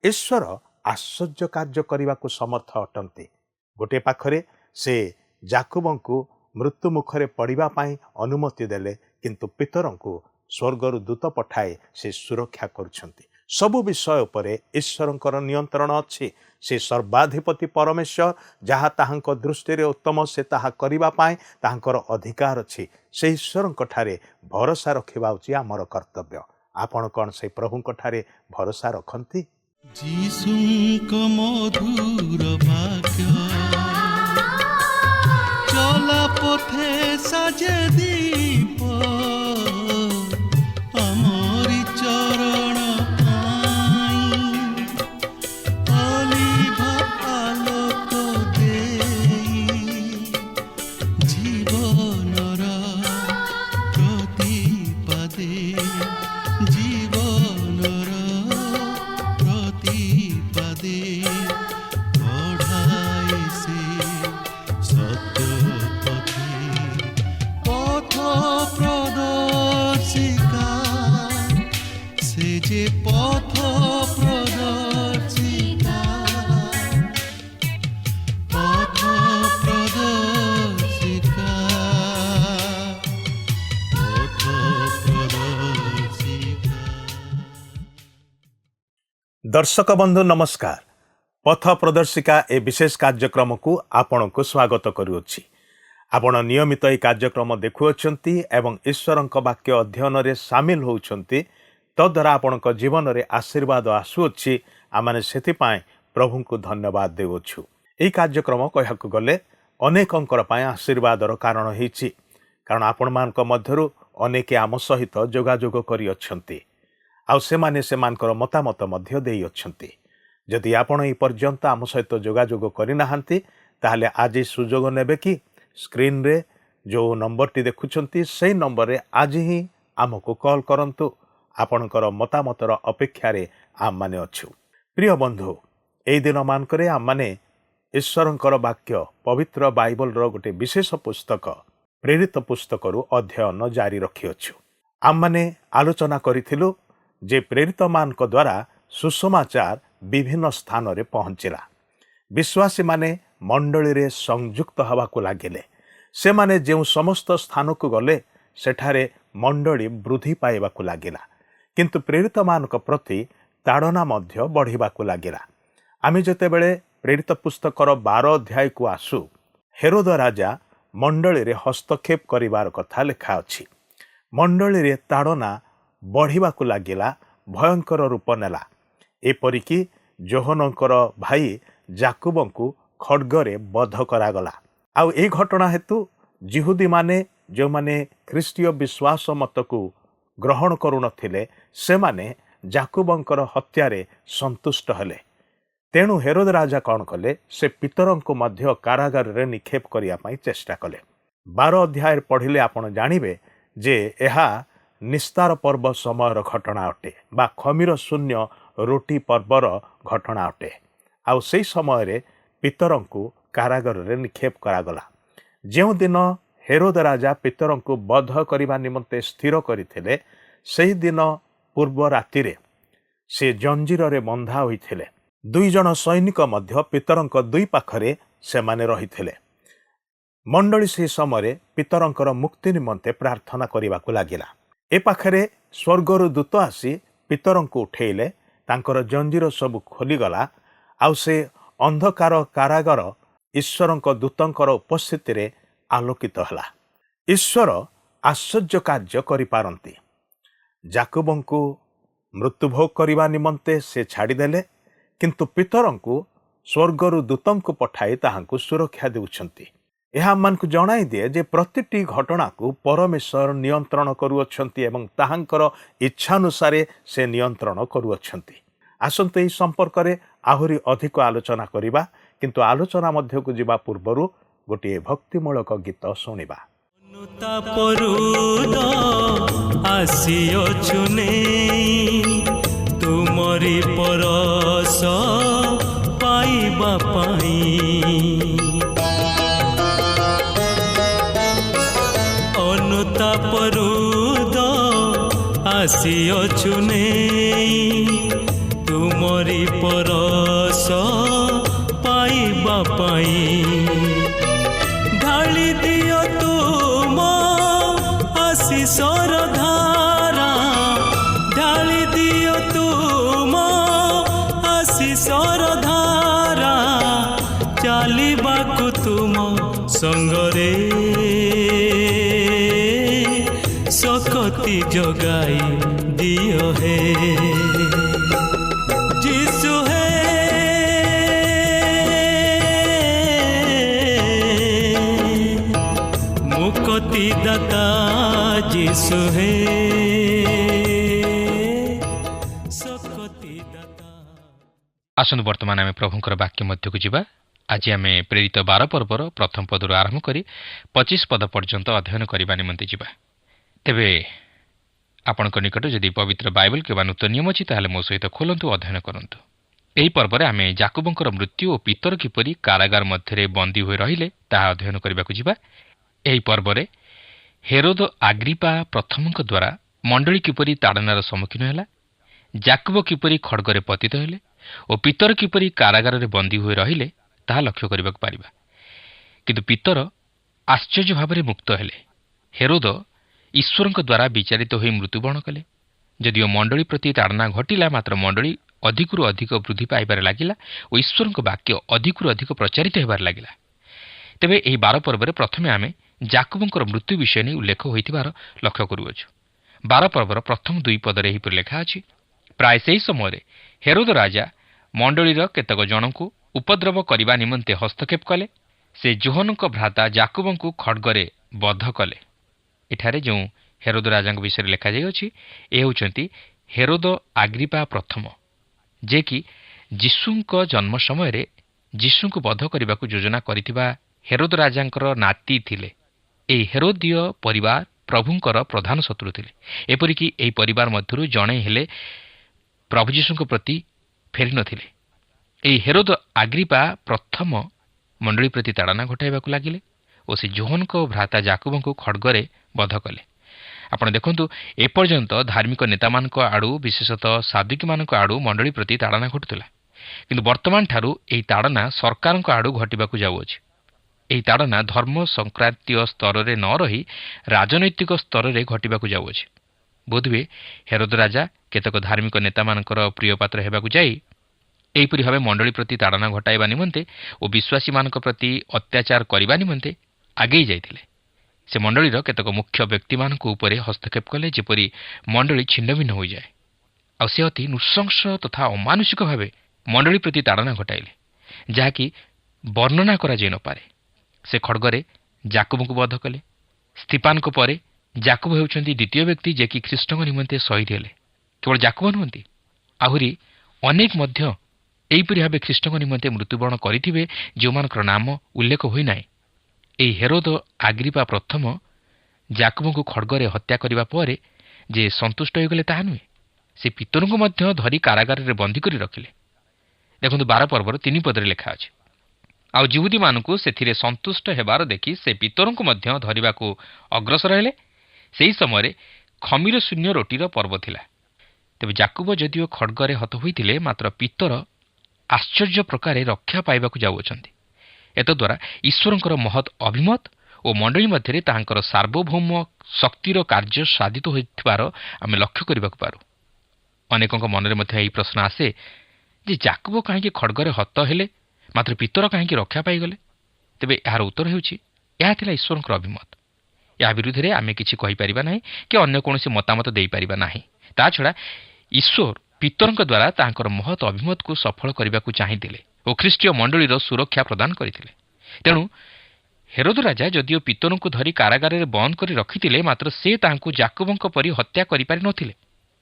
ईश्वर आश्चर्य कार्य करने को समर्थ अटंती। गोटे पाखरे से जाकुबंकु मृत्यु मुखरे पड़ापी अनुमति देले, किंतु पितरों को स्वर्गर दूत पठाए से सुरक्षा करुछंती। सबु विषय उपरे ईश्वरंकर नियंत्रण अच्छी। से सर्वाधिपति परमेश्वर, जहाँ ताहांक दृष्टि रे उत्तम से ताहा करिबा पाए ताहांकर अधिकार अच्छी। से ईश्वरंक ठारे भरोसा रखिबा उची आमर कर्तव्य। आपण कौन से प्रभुंक ठारे भरोसा रखंती? जीसुंक मधुर वाक्य चला पथे साजे दीप अमरी चरण अलिभा आलोक देई जीवनर प्रतिपदे जीवनर प्रतिपदे पढ़ाए से सत्य पथे पथ प्रदर्शिका से जे पथ प्रदर्शिका पथ प्रदर्शिका पथ प्रदर्शिका। दर्शक बंधु नमस्कार। पथ प्रदर्शिका ए विशेष कार्यक्रम को आपण को स्वागत करुछि। आपण नियमित ए कार्यक्रम देखुअछंती एवं ईश्वरंक वाक्य अध्ययन रे शामिल होउछंती। तद्वारा आपण जीवन रे आशीर्वाद आसुअछि। आमाने सेति पाए प्रभु को धन्यवाद देउछु। ए कार्यक्रम कहयाकु गले अनेकंकर पाए आशीर्वादर कारण होईछि, कारण आपण मानक मध्यरु अनेके आम सहित जोगाजोग करि अछंती। आउ सेमाने सेमानकर मतामत मध्य देई अछंती। जदि आपण ए पर्यंत आम सहित जोगाजोग करि नाहंती ताहले आज सुजोग नेबे कि स्क्रीन रे जो नंबर टी देखुछंती सेही नंबर रे आज ही आमको कॉल करंतु। आपणकर मतामतर अपेक्षा रे आम माने अछु। प्रिय बंधु, एई दिन मानकरे आम माने ईश्वरंकर वाक्य पवित्र बाइबल रो गोटे विशेष पुस्तक प्रेरित पुस्तक रु अध्ययन जारी रखी अछु। आम माने आलोचना करिथिलु जे प्रेरित मानक द्वारा सुसमाचार विभिन्न स्थान रे पहुंचिला। विश्वासी माने मंडली रे संयुक्त हवा को लागिले। से माने जेउ समस्त स्थान को गले सेठारे मंडली वृद्धि पाइबा को लागिला, किंतु प्रेरित मानक प्रति ताड़ना मध्य बढ़िबा को लागिला। आमे जतेबेले प्रेरित पुस्तकर 12 अध्याय को आसु, हेरोद राजा मंडली रे हस्तक्षेप करिवार कथा लिखा अछि। मंडली रे ताड़ना बढ़िबा को लागिला, भयंकर रूप नेला। एपरिकी जोहनकर भाई जाकुबंकु खड्गरे बध करागला। आउ ए घटना हेतु जिहुदी माने जो माने ख्रीष्टीय विश्वास मत को ग्रहण करू नथिले से माने जाकुबंकर हत्यारे संतुष्ट हेले। तेणु हेरोद राजा कौन कले, से पितरंकु मध्य कारागार रे निक्षेप करिया पई चेष्टा कले। 12 अध्याय पढ़िले आपण जानिबे जे एहा निस्तार पर्व समयर घटना अटे बा खमीर शून्य रोटी पर्वर घटना अटे। आउ सेई समय रे पितरंकु कारागार रे निक्षेप करागला। जेउ दिन हेरोद राजा पितरंकु बध करिबा निमंते स्थिर करिथिले, सेही दिन पूर्व राति रे से जंजीर रे बंधा होइथिले। 2 जण सैनिक मध्य पितरंक 2 पाखरे से माने रहिथिले। मंडली से समय पितरंकर मुक्ति निमंते प्रार्थना करिबा को लागिला। ए पाखरे स्वर्गर दूत आसी पितरंकु उठेइले, तांकर जंजीर सब खोलीगला। आउ से अंधकार कारागार ईश्वरंक दूतंकर उपस्थिति रे आलोकित हला। ईश्वर आश्चर्य कार्य करि पारंती। जाकुबंकु मृत्युभोग करिबा निमंते से छाड़ीदेले, किंतु पितरंकु स्वर्गर दूतंकु पठाई ताहांकु सुरक्षा देउछंती। यह आमको जणाई दिए जे प्रतिटी घटना को परमेश्वर नियंत्रण करुअछंती एवं ताहांकर इच्छानुसारे से नियंत्रण करुअछंती। आसंते ई संपर्क रे आहुरी अधिक आलोचना करिबा, किंतु आलोचना मध्य को जिबा पूर्वरु गोटे भक्तिमूलक गीत सुनिबा। तुमरी परस पाइबा पाई अनुतापरुद आसिअछु ने तुमरी ପରଶ ପାଇବା ପାଇଁ ଢାଳି ଦିଅ ତୁମ ଆଶିଷର ଧାରା, ଢାଳି ଦିଅ ତୁମ ଆଶିଷର ଧାରା, ଚାଲିବାକୁ ତୁମ ସଙ୍ଗରେ ଶକ୍ତି ଯୋଗାଇ ଦିଅ ହେ ଯୀଶୁ ହେ। ମୁକ୍ତି ଦାତା ଯୀଶୁ ହେ, ଶକ୍ତି ଦାତା। ଆସନ୍ତୁ ବର୍ତ୍ତମାନ ଆମେ ପ୍ରଭୁଙ୍କର ବାକ୍ୟ ମଧ୍ୟକୁ ଯିବା। ଆଜି ଆମେ ପ୍ରେରିତ 12 ପର୍ବର ପ୍ରଥମ ପଦରୁ ଆରମ୍ଭ କରି 25 ପଦ ପର୍ଯ୍ୟନ୍ତ ଅଧ୍ୟୟନ କରିବା ନିମନ୍ତେ ଯିବା। ତେବେ ଆପଣଙ୍କ ନିକଟ ଯଦି ପବିତ୍ର ବାଇବଲ କିମ୍ବା ନୂତନ ନିୟମ ଅଛି ତାହେଲେ ମୋ ସହିତ ଖୋଲନ୍ତୁ, ଅଧ୍ୟୟନ କରନ୍ତୁ। ଏହି ପର୍ବରେ ଆମେ ଯାକୁବଙ୍କର ମୃତ୍ୟୁ ଓ ପିତର କିପରି କାରାଗାର ମଧ୍ୟରେ ବନ୍ଦୀ ହୋଇ ରହିଲେ ତାହା ଅଧ୍ୟୟନ କରିବାକୁ ଯିବା। ଏହି ପର୍ବରେ ହେରୋଦ ଆଗ୍ରିପା ପ୍ରଥମଙ୍କ ଦ୍ୱାରା ମଣ୍ଡଳୀ କିପରି ତାଡ଼ନାର ସମ୍ମୁଖୀନ ହେଲା, ଯାକୁବ କିପରି ଖଡ଼୍ଗରେ ପତିତ ହେଲେ ଓ ପିତର କିପରି କାରାଗାରରେ ବନ୍ଦୀ ହୋଇ ରହିଲେ ତାହା ଲକ୍ଷ୍ୟ କରିବାକୁ ପାରିବା। କିନ୍ତୁ ପିତର ଆଶ୍ଚର୍ଯ୍ୟ ଭାବରେ ମୁକ୍ତ ହେଲେ। ହେରୋଦ ଈଶ୍ୱରଙ୍କ ଦ୍ୱାରା ବିଚାରିତ ହୋଇ ମୃତ୍ୟୁବରଣ କଲେ। ଯଦିଓ ମଣ୍ଡଳୀ ପ୍ରତି ତାଡ଼ନା ଘଟିଲା, ମାତ୍ର ମଣ୍ଡଳୀ ଅଧିକରୁ ଅଧିକ ବୃଦ୍ଧି ପାଇବାରେ ଲାଗିଲା ଓ ଈଶ୍ୱରଙ୍କ ବାକ୍ୟ ଅଧିକରୁ ଅଧିକ ପ୍ରଚାରିତ ହେବାରେ ଲାଗିଲା। ତେବେ ଏହି 12 ପର୍ବରେ ପ୍ରଥମେ ଆମେ ଯାକୁବଙ୍କର ମୃତ୍ୟୁ ବିଷୟ ନେଇ ଉଲ୍ଲେଖ ହୋଇଥିବାର ଲକ୍ଷ୍ୟ କରୁଅଛୁ। 12 ପର୍ବର ପ୍ରଥମ 2 ପଦରେ ଏହିପରି ଲେଖା ଅଛି, ପ୍ରାୟ ସେହି ସମୟରେ ହେରୋଦ ରାଜା ମଣ୍ଡଳୀର କେତେକ ଜଣଙ୍କୁ ଉପଦ୍ରବ କରିବା ନିମନ୍ତେ ହସ୍ତକ୍ଷେପ କଲେ। ସେ ଯୋହନଙ୍କ ଭ୍ରାତା ଯାକୁବଙ୍କୁ ଖଡ଼୍ଗରେ ବଧ କଲେ। ଏଠାରେ ଯେଉଁ ହେରୋଦ ରାଜାଙ୍କ ବିଷୟରେ ଲେଖାଯାଇଅଛି, ଏ ହେଉଛନ୍ତି ହେରୋଦ ଆଗ୍ରିପା ପ୍ରଥମ, ଯିଏକି ଯୀଶୁଙ୍କ ଜନ୍ମ ସମୟରେ ଯୀଶୁଙ୍କୁ ବଧ କରିବାକୁ ଯୋଜନା କରିଥିବା ହେରୋଦ ରାଜାଙ୍କର ନାତି ଥିଲେ। ଏହି ହେରୋଦୀୟ ପରିବାର ପ୍ରଭୁଙ୍କର ପ୍ରଧାନ ଶତ୍ରୁ ଥିଲେ। ଏପରିକି ଏହି ପରିବାର ମଧ୍ୟରୁ ଜଣେ ହେଲେ ପ୍ରଭୁ ଯୀଶୁଙ୍କ ପ୍ରତି ଫେରି ନଥିଲେ। ଏହି ହେରୋଦ ଆଗ୍ରିପା ପ୍ରଥମ ମଣ୍ଡଳୀ ପ୍ରତି ତାଡ଼ନା ଘଟାଇବାକୁ ଲାଗିଲେ ଓ ସେ ଯୋହନଙ୍କ ଭ୍ରାତା ଯାକୁବଙ୍କୁ ଖଡ଼୍ଗରେ ବଧ କଲେ। ଆପଣ ଦେଖନ୍ତୁ, ଏପର୍ଯ୍ୟନ୍ତ ଧାର୍ମିକ ନେତାମାନଙ୍କ ଆଡ଼ୁ, ବିଶେଷତଃ ସାଧୁକୀମାନଙ୍କ ଆଡ଼ୁ ମଣ୍ଡଳୀ ପ୍ରତି ତାଡ଼ନା ଘଟୁଥିଲା। କିନ୍ତୁ ବର୍ତ୍ତମାନଠାରୁ ଏହି ତାଡ଼ନା ସରକାରଙ୍କ ଆଡ଼ୁ ଘଟିବାକୁ ଯାଉଅଛି। ଏହି ତାଡ଼ନା ଧର୍ମ ସଂକ୍ରାନ୍ତୀୟ ସ୍ତରରେ ନ ରହି ରାଜନୈତିକ ସ୍ତରରେ ଘଟିବାକୁ ଯାଉଅଛି। ବୋଧହୁଏ ହେରୋଦ ରାଜା କେତେକ ଧାର୍ମିକ ନେତାମାନଙ୍କର ପ୍ରିୟପାତ୍ର ହେବାକୁ ଯାଇ ଏହିପରି ଭାବେ ମଣ୍ଡଳୀ ପ୍ରତି ତାଡ଼ନା ଘଟାଇବା ନିମନ୍ତେ ଓ ବିଶ୍ୱାସୀମାନଙ୍କ ପ୍ରତି ଅତ୍ୟାଚାର କରିବା ନିମନ୍ତେ ଆଗେଇ ଯାଇଥିଲେ। ସେ ମଣ୍ଡଳୀର କେତେକ ମୁଖ୍ୟ ବ୍ୟକ୍ତିମାନଙ୍କ ଉପରେ ହସ୍ତକ୍ଷେପ କଲେ, ଯେପରି ମଣ୍ଡଳୀ ଛିନ୍ନଭିନ୍ନ ହୋଇଯାଏ। ଆଉ ସେ ଅତି ନୃଶଂସ ତଥା ଅମାନୁଷିକ ଭାବେ ମଣ୍ଡଳୀ ପ୍ରତି ତାଡ଼ନା ଘଟାଇଲେ, ଯାହାକି ବର୍ଣ୍ଣନା କରାଯାଇ ନପାରେ। ସେ ଖଡ଼୍ଗରେ ଯାକୁବଙ୍କୁ ବଧ କଲେ। ସ୍ତିଫାନଙ୍କ ପରେ ଯାକୁବ ହେଉଛନ୍ତି ଦ୍ୱିତୀୟ ବ୍ୟକ୍ତି ଯିଏକି ଖ୍ରୀଷ୍ଟଙ୍କ ନିମନ୍ତେ ଶହୀଦ ହେଲେ। କେବଳ ଯାକୁବ ନୁହନ୍ତି, ଆହୁରି ଅନେକ ମଧ୍ୟ ଏହିପରି ଭାବେ ଖ୍ରୀଷ୍ଟଙ୍କ ନିମନ୍ତେ ମୃତ୍ୟୁବରଣ କରିଥିବେ, ଯେଉଁମାନଙ୍କର ନାମ ଉଲ୍ଲେଖ ହୋଇନାହିଁ। ଏହି ହେରୋଦ ଆଗ୍ରିପା ପ୍ରଥମ ଯାକୁବଙ୍କୁ ଖଡ଼୍ଗରେ ହତ୍ୟା କରିବା ପରେ ଯେ ସନ୍ତୁଷ୍ଟ ହୋଇଗଲେ ତାହା ନୁହେଁ, ସେ ପିତରଙ୍କୁ ମଧ୍ୟ ଧରି କାରାଗାରରେ ବନ୍ଦୀ କରି ରଖିଲେ। ଦେଖନ୍ତୁ 12 ପର୍ବର 3 ପଦରେ ଲେଖା ଅଛି, ଆଉ ଯିହୁଦୀମାନଙ୍କୁ ସେଥିରେ ସନ୍ତୁଷ୍ଟ ହେବାର ଦେଖି ସେ ପିତରଙ୍କୁ ମଧ୍ୟ ଧରିବାକୁ ଅଗ୍ରସର ହେଲେ। ସେହି ସମୟରେ ଖମିର ଶୂନ୍ୟ ରୋଟିର ପର୍ବ ଥିଲା। ତେବେ ଯାକୁବ ଯଦିଓ ଖଡ଼୍ଗରେ ହତ ହୋଇଥିଲେ, ମାତ୍ର ପିତର ଆଶ୍ଚର୍ଯ୍ୟ ପ୍ରକାରେ ରକ୍ଷା ପାଇବାକୁ ଯାଉଅଛନ୍ତି। ଏତଦ୍ୱାରା ଈଶ୍ୱରଙ୍କର ମହତ୍ ଅଭିମତ ଓ ମଣ୍ଡଳୀ ମଧ୍ୟରେ ତାହାଙ୍କର ସାର୍ବଭୌମ ଶକ୍ତିର କାର୍ଯ୍ୟ ସାଧିତ ହୋଇଥିବାର ଆମେ ଲକ୍ଷ୍ୟ କରିବାକୁ ପାରୁ। ଅନେକଙ୍କ ମନରେ ମଧ୍ୟ ଏହି ପ୍ରଶ୍ନ ଆସେ ଯେ ଯାକୁବ କାହିଁକି ଖଡ଼୍ଗରେ ହତ ହେଲେ, ମାତ୍ର ପିତର କାହିଁକି ରକ୍ଷା ପାଇଗଲେ? ତେବେ ଏହାର ଉତ୍ତର ହେଉଛି, ଏହା ଥିଲା ଈଶ୍ୱରଙ୍କର ଅଭିମତ। ଏହା ବିରୁଦ୍ଧରେ ଆମେ କିଛି କହିପାରିବା ନାହିଁ କି ଅନ୍ୟ କୌଣସି ମତାମତ ଦେଇପାରିବା ନାହିଁ। ତାଛଡ଼ା ଈଶ୍ୱର ପିତରଙ୍କ ଦ୍ୱାରା ତାହାଙ୍କର ମହତ୍ ଅଭିମତକୁ ସଫଳ କରିବାକୁ ଚାହିଁଥିଲେ ଓ ଖ୍ରୀଷ୍ଟୀୟ ମଣ୍ଡଳୀର ସୁରକ୍ଷା ପ୍ରଦାନ କରିଥିଲେ। ତେଣୁ ହେରୋଦ ରାଜା ଯଦିଓ ପିତରଙ୍କୁ ଧରି କାରାଗାରରେ ବନ୍ଦ କରି ରଖିଥିଲେ, ମାତ୍ର ସେ ତାହାଙ୍କୁ ଯାକୁବଙ୍କ ପରି ହତ୍ୟା କରିପାରି ନଥିଲେ,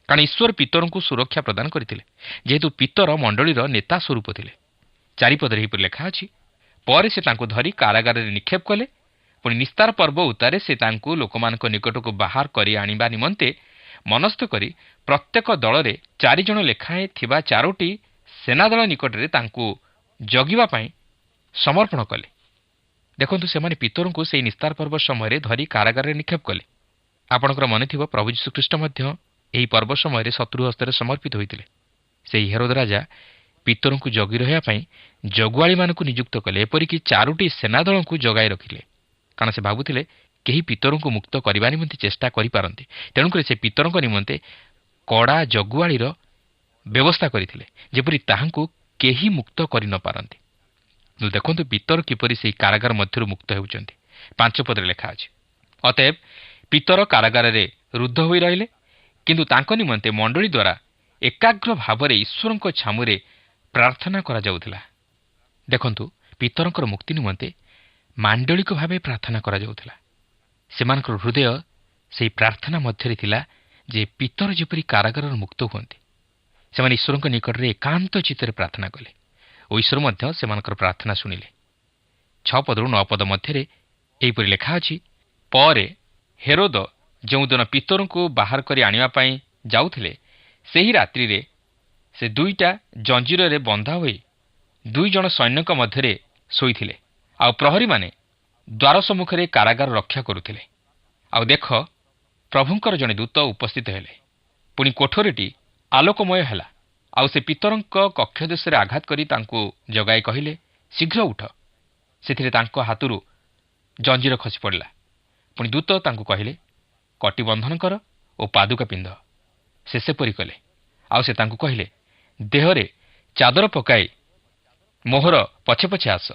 କାରଣ ଈଶ୍ୱର ପିତରଙ୍କୁ ସୁରକ୍ଷା ପ୍ରଦାନ କରିଥିଲେ, ଯେହେତୁ ପିତର ମଣ୍ଡଳୀର ନେତା ସ୍ୱରୂପ ଥିଲେ। 4 ପଦରେ ଏହିପରି ଲେଖା ଅଛି, ପରେ ସେ ତାଙ୍କୁ ଧରି କାରାଗାରରେ ନିକ୍ଷେପ କଲେ। ପୁଣି ନିସ୍ତାର ପର୍ବ ଉତ୍ତାରେ ସେ ତାଙ୍କୁ ଲୋକମାନଙ୍କ ନିକଟକୁ ବାହାର କରି ଆଣିବା ନିମନ୍ତେ ମନସ୍ଥ କରି ପ୍ରତ୍ୟେକ ଦଳରେ 4 ଜଣ ଲେଖାଏଁ ଥିବା 4ଟି ସେନାଦଳ ନିକଟରେ ତାଙ୍କୁ ଜଗିବା ପାଇଁ ସମର୍ପଣ କଲେ। ଦେଖନ୍ତୁ, ସେମାନେ ପିତରଙ୍କୁ ସେହି ନିସ୍ତାର ପର୍ବ ସମୟରେ ଧରି କାରାଗାରରେ ନିକ୍ଷେପ କଲେ। ଆପଣଙ୍କର ମନେଥିବ, ପ୍ରଭୁ ଯୀଶୁଖ୍ରୀଷ୍ଟ ମଧ୍ୟ ଏହି ପର୍ବ ସମୟରେ ଶତ୍ରୁ ହସ୍ତରେ ସମର୍ପିତ ହୋଇଥିଲେ। ସେହି ହେରୋଦ ରାଜା ପିତରଙ୍କୁ ଜଗି ରହିବା ପାଇଁ ଜଗୁଆଳିମାନଙ୍କୁ ନିଯୁକ୍ତ କଲେ। ଏପରିକି 4ଟି ସେନାଦଳଙ୍କୁ ଜଗାଇ ରଖିଲେ, କାରଣ ସେ ଭାବୁଥିଲେ କେହି ପିତରଙ୍କୁ ମୁକ୍ତ କରିବା ନିମନ୍ତେ ଚେଷ୍ଟା କରିପାରନ୍ତି। ତେଣୁକରି ସେ ପିତରଙ୍କ ନିମନ୍ତେ କଡ଼ା ଜଗୁଆଳିର ବ୍ୟବସ୍ଥା କରିଥିଲେ, ଯେପରି ତାହାଙ୍କୁ କେହି ମୁକ୍ତ କରିନପାରନ୍ତି। ଦେଖନ୍ତୁ ପିତର କିପରି ସେହି କାରାଗାର ମଧ୍ୟରୁ ମୁକ୍ତ ହେଉଛନ୍ତି। 5 ପଦରେ ଲେଖା ଅଛି, ଅତଏବ ପିତର କାରାଗାରରେ ରୁଦ୍ଧ ହୋଇ ରହିଲେ, କିନ୍ତୁ ତାଙ୍କ ନିମନ୍ତେ ମଣ୍ଡଳୀ ଦ୍ୱାରା ଏକାଗ୍ର ଭାବରେ ଈଶ୍ୱରଙ୍କ ଛାମୁରେ ପ୍ରାର୍ଥନା କରାଯାଉଥିଲା। ଦେଖନ୍ତୁ ପିତରଙ୍କର ମୁକ୍ତି ନିମନ୍ତେ ମାଣ୍ଡଳିକ ଭାବେ ପ୍ରାର୍ଥନା କରାଯାଉଥିଲା। ସେମାନଙ୍କର ହୃଦୟ ସେହି ପ୍ରାର୍ଥନା ମଧ୍ୟରେ ଥିଲା ଯେ ପିତର ଯେପରି କାରାଗାରରୁ ମୁକ୍ତ ହୁଅନ୍ତି। ସେମାନେ ଈଶ୍ୱରଙ୍କ ନିକଟରେ ଏକାନ୍ତ ଚିତ୍ତରେ ପ୍ରାର୍ଥନା କଲେ ଓ ଈଶ୍ୱର ମଧ୍ୟ ସେମାନଙ୍କର ପ୍ରାର୍ଥନା ଶୁଣିଲେ। 6 ପଦରୁ 9 ପଦ ମଧ୍ୟରେ ଏହିପରି ଲେଖା ଅଛି, ପରେ ହେରୋଦ ଯେଉଁଦିନ ପିତରଙ୍କୁ ବାହାର କରି ଆଣିବା ପାଇଁ ଯାଉଥିଲେ, ସେହି ରାତ୍ରିରେ ସେ 2ଟା ଜଞ୍ଜିରରେ ବନ୍ଧା ହୋଇ 2 ଜଣ ସୈନ୍ୟଙ୍କ ମଧ୍ୟରେ ଶୋଇଥିଲେ। ଆଉ ପ୍ରହରୀମାନେ ଦ୍ୱାର ସମ୍ମୁଖରେ କାରାଗାର ରକ୍ଷା କରୁଥିଲେ। ଆଉ ଦେଖ, ପ୍ରଭୁଙ୍କର ଜଣେ ଦୂତ ଉପସ୍ଥିତ ହେଲେ। ପୁଣି କୋଠରୀଟି ଆଲୋକମୟ ହେଲା। ଆଉ ସେ ପିତରଙ୍କ କକ୍ଷ ଦେଶରେ ଆଘାତ କରି ତାଙ୍କୁ ଜଗାଇ କହିଲେ, ଶୀଘ୍ର ଉଠ। ସେଥିରେ ତାଙ୍କ ହାତରୁ ଜଞ୍ଜିର ଖସି ପଡ଼ିଲା। ପୁଣି ଦୂତ ତାଙ୍କୁ କହିଲେ, କଟି ବନ୍ଧନ କର ଓ ପାଦୁକା ପିନ୍ଧ। ସେ ସେପରି କଲେ। ଆଉ ସେ ତାଙ୍କୁ କହିଲେ, ଦେହରେ ଚାଦର ପକାଇ ମୋହର ପଛେ ପଛେ ଆସ।